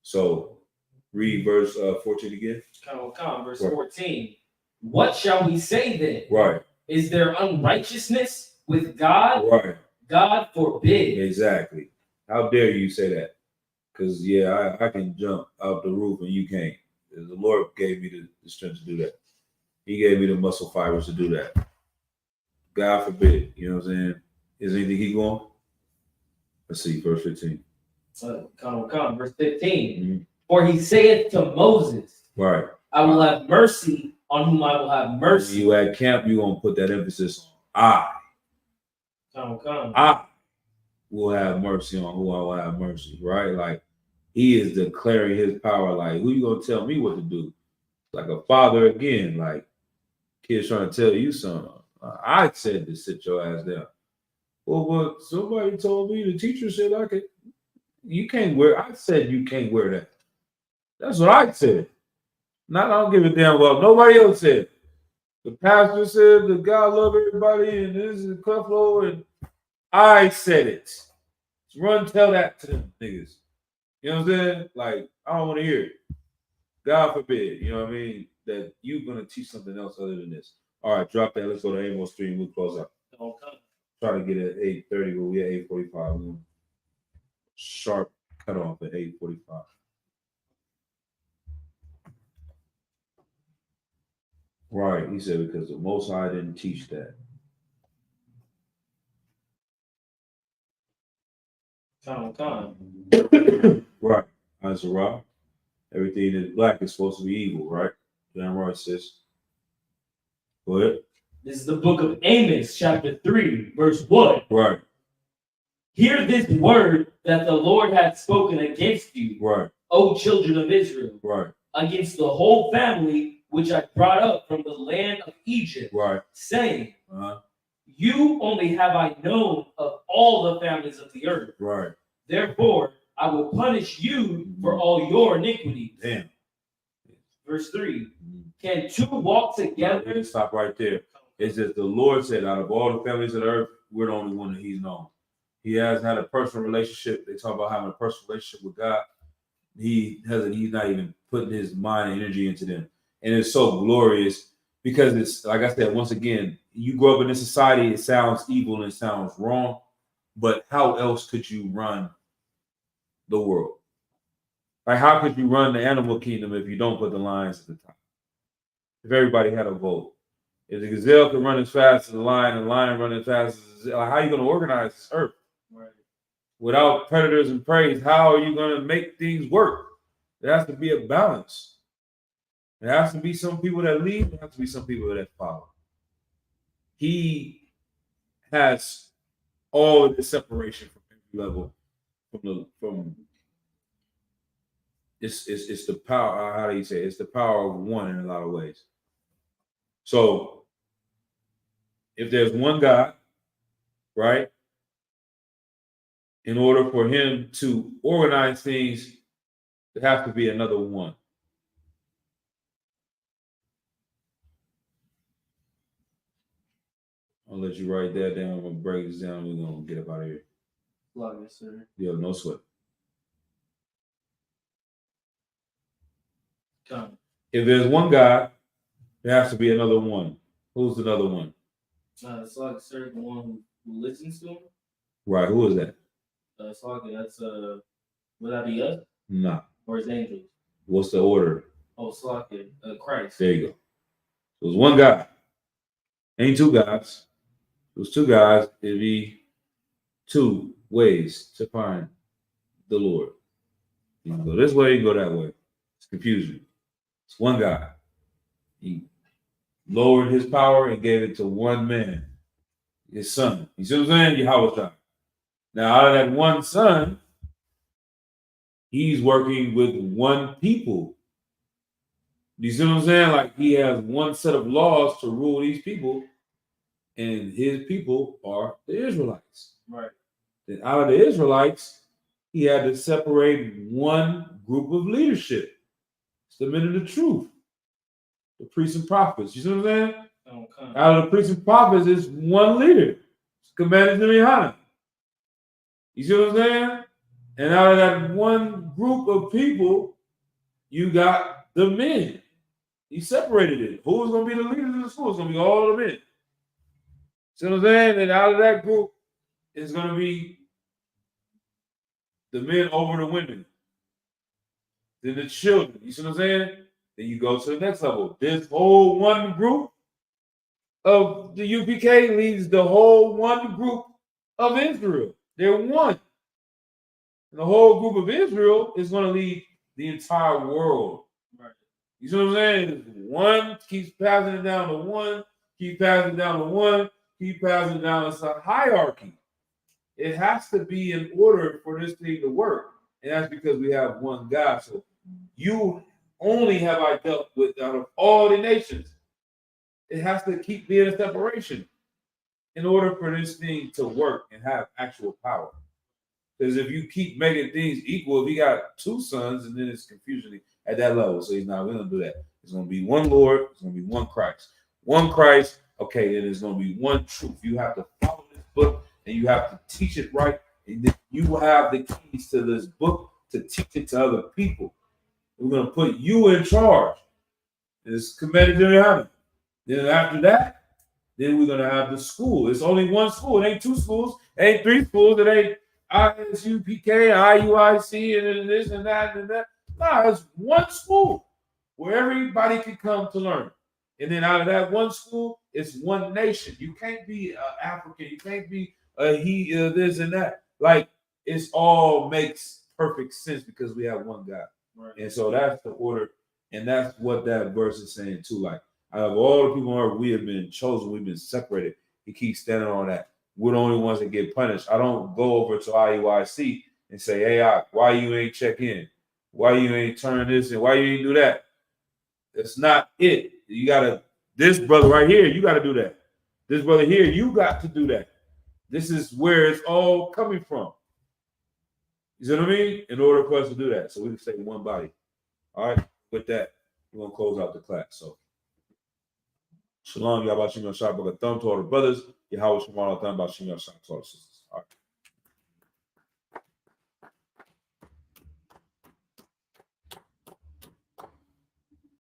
So read verse 14 again. Come, verse 14. What shall we say then? Right. Is there unrighteousness with God? Right. God forbid. Exactly. How dare you say that? Because, yeah, I can jump out the roof and you can't. The Lord gave me the strength to do that. He gave me the muscle fibers to do that. God forbid. You know what I'm saying? Is anything keep going? Let's see, verse 15. Come, verse 15. Mm-hmm. For he saith to Moses, right, I will have mercy on whom I will have mercy. When you at camp, you're going to put that emphasis on I will have mercy on who I will have mercy, right? Like, he is declaring his power. Like, who you going to tell me what to do? Like a father again, like, kids trying to tell you something. I said to sit your ass down. Well, but somebody told me, the teacher said I could. You can't wear. I said you can't wear that. That's what I said. Not I don't give a damn about nobody else said. The pastor said the God love everybody, and this is Creflo, and I said it. Run, tell that to them niggas. You know what I'm saying? Like, I don't want to hear it. God forbid, you know what I mean, that you're gonna teach something else other than this. All right, drop that. Let's go to Amos 3 and we'll close out. Try to get at 8:30, but we at 8:45. Sharp cut off at 8:45. Right. He said because the Most High didn't teach that. Right. Azara. Everything that's black is supposed to be evil, right? Damn right, sis. Go ahead. This is the book of Amos, chapter 3, verse 1. Right. Hear this word that the Lord hath spoken against you, right, O children of Israel, right, against the whole family which I brought up from the land of Egypt, right, saying, you only have I known of all the families of the earth. Right. Therefore, I will punish you for all your iniquities. Damn. Verse 3. Can two walk together? Stop right there. It's just the Lord said, out of all the families of the earth, we're the only one that he's known. He has had a personal relationship. They talk about having a personal relationship with God. He's not even putting his mind and energy into them. And it's so glorious because it's, like I said, once again, you grow up in this society, it sounds evil and it sounds wrong, but how else could you run the world? Like, how could you run the animal kingdom if you don't put the lions at the top? If everybody had a vote. If the gazelle could run as fast as the lion, and the lion run as fast as the gazelle, how are you going to organize this earth? Right. Without predators and prey, how are you going to make things work? There has to be a balance. There has to be some people that lead, there has to be some people that follow. He has all of the separation from every level, from it's the power, how do you say it? It's the power of one in a lot of ways. So if there's one God, right, in order for him to organize things, there has to be another one. I'll let you write that down. I'm going to break this down. We're going to get up out of here. Love you, sir. Yeah, no sweat. Come. If there's one God, there has to be another one. Who's another one? It's like, sir, the one who listens to him. Right. Who is that? It's like, that's would that be us? Nah. Or is angels? What's the order? Oh, it's like Christ. There you go. So there's one God. Ain't two gods. There's two gods. It'd be two ways to find the Lord. You can go this way, you can go that way. It's confusing. It's one God. He lowered his power and gave it to one man, his son. You see what I'm saying? Yahweh. Now, out of that one son, he's working with one people. You see what I'm saying? Like, he has one set of laws to rule these people, and his people are the Israelites. Right. Then out of the Israelites, he had to separate one group of leadership. It's the men of the truth, the priests and prophets. You see what I'm saying? Okay. Out of the priests and prophets is one leader. It's commanded to be high. You see what I'm saying? And out of that one group of people, you got the men. He separated it. Who's going to be the leaders of the school? It's going to be all the men. See what I'm saying? And out of that group, it's going to be the men over the women. Then the children. You see what I'm saying? Then you go to the next level. This whole one group of the UPK leads the whole one group of Israel. They're one. And the whole group of Israel is going to lead the entire world. Right. You see what I'm saying? One keeps passing it down to one, keep passing it down to one, keep passing it down. It's a hierarchy. It has to be in order for this thing to work. And that's because we have one God. So you only have I dealt with out of all the nations. It has to keep being a separation in order for this thing to work and have actual power. Because if you keep making things equal, if you got two sons, and then it's confusion at that level. So he's not going to do that. It's going to be one Lord. It's going to be one Christ. One Christ. Okay, then it's going to be one truth. You have to follow this book, and you have to teach it right. And then you will have the keys to this book to teach it to other people. We're going to put you in charge. It's commanded to heaven. Then after that, then we're going to have the school. It's only one school. It ain't two schools. It ain't three schools. It ain't ISUPK, IUIC, and this and that and that. No, it's one school where everybody can come to learn. And then out of that one school, it's one nation. You can't be African. You can't be this and that. Like, it's all makes perfect sense because we have one God. Right. And so that's the order. And that's what that verse is saying too. Like, out of all the people on earth, we have been chosen. We've been separated. He keeps standing on that. We're the only ones that get punished. I don't go over to IUIC and say, hey, why you ain't check in? Why you ain't turn this and why you ain't do that? That's not it. You gotta, this brother right here, you gotta do that. This brother here, you got to do that. This is where it's all coming from. You see what I mean? In order for us to do that. So we can say one body. All right. With that, we're gonna close out the class. So Shalom, Yahweh Shem Yahshua, a thumb to all the brothers. Yahweh Shem Allah thumb about Shem Yahshua to all the sisters. All right.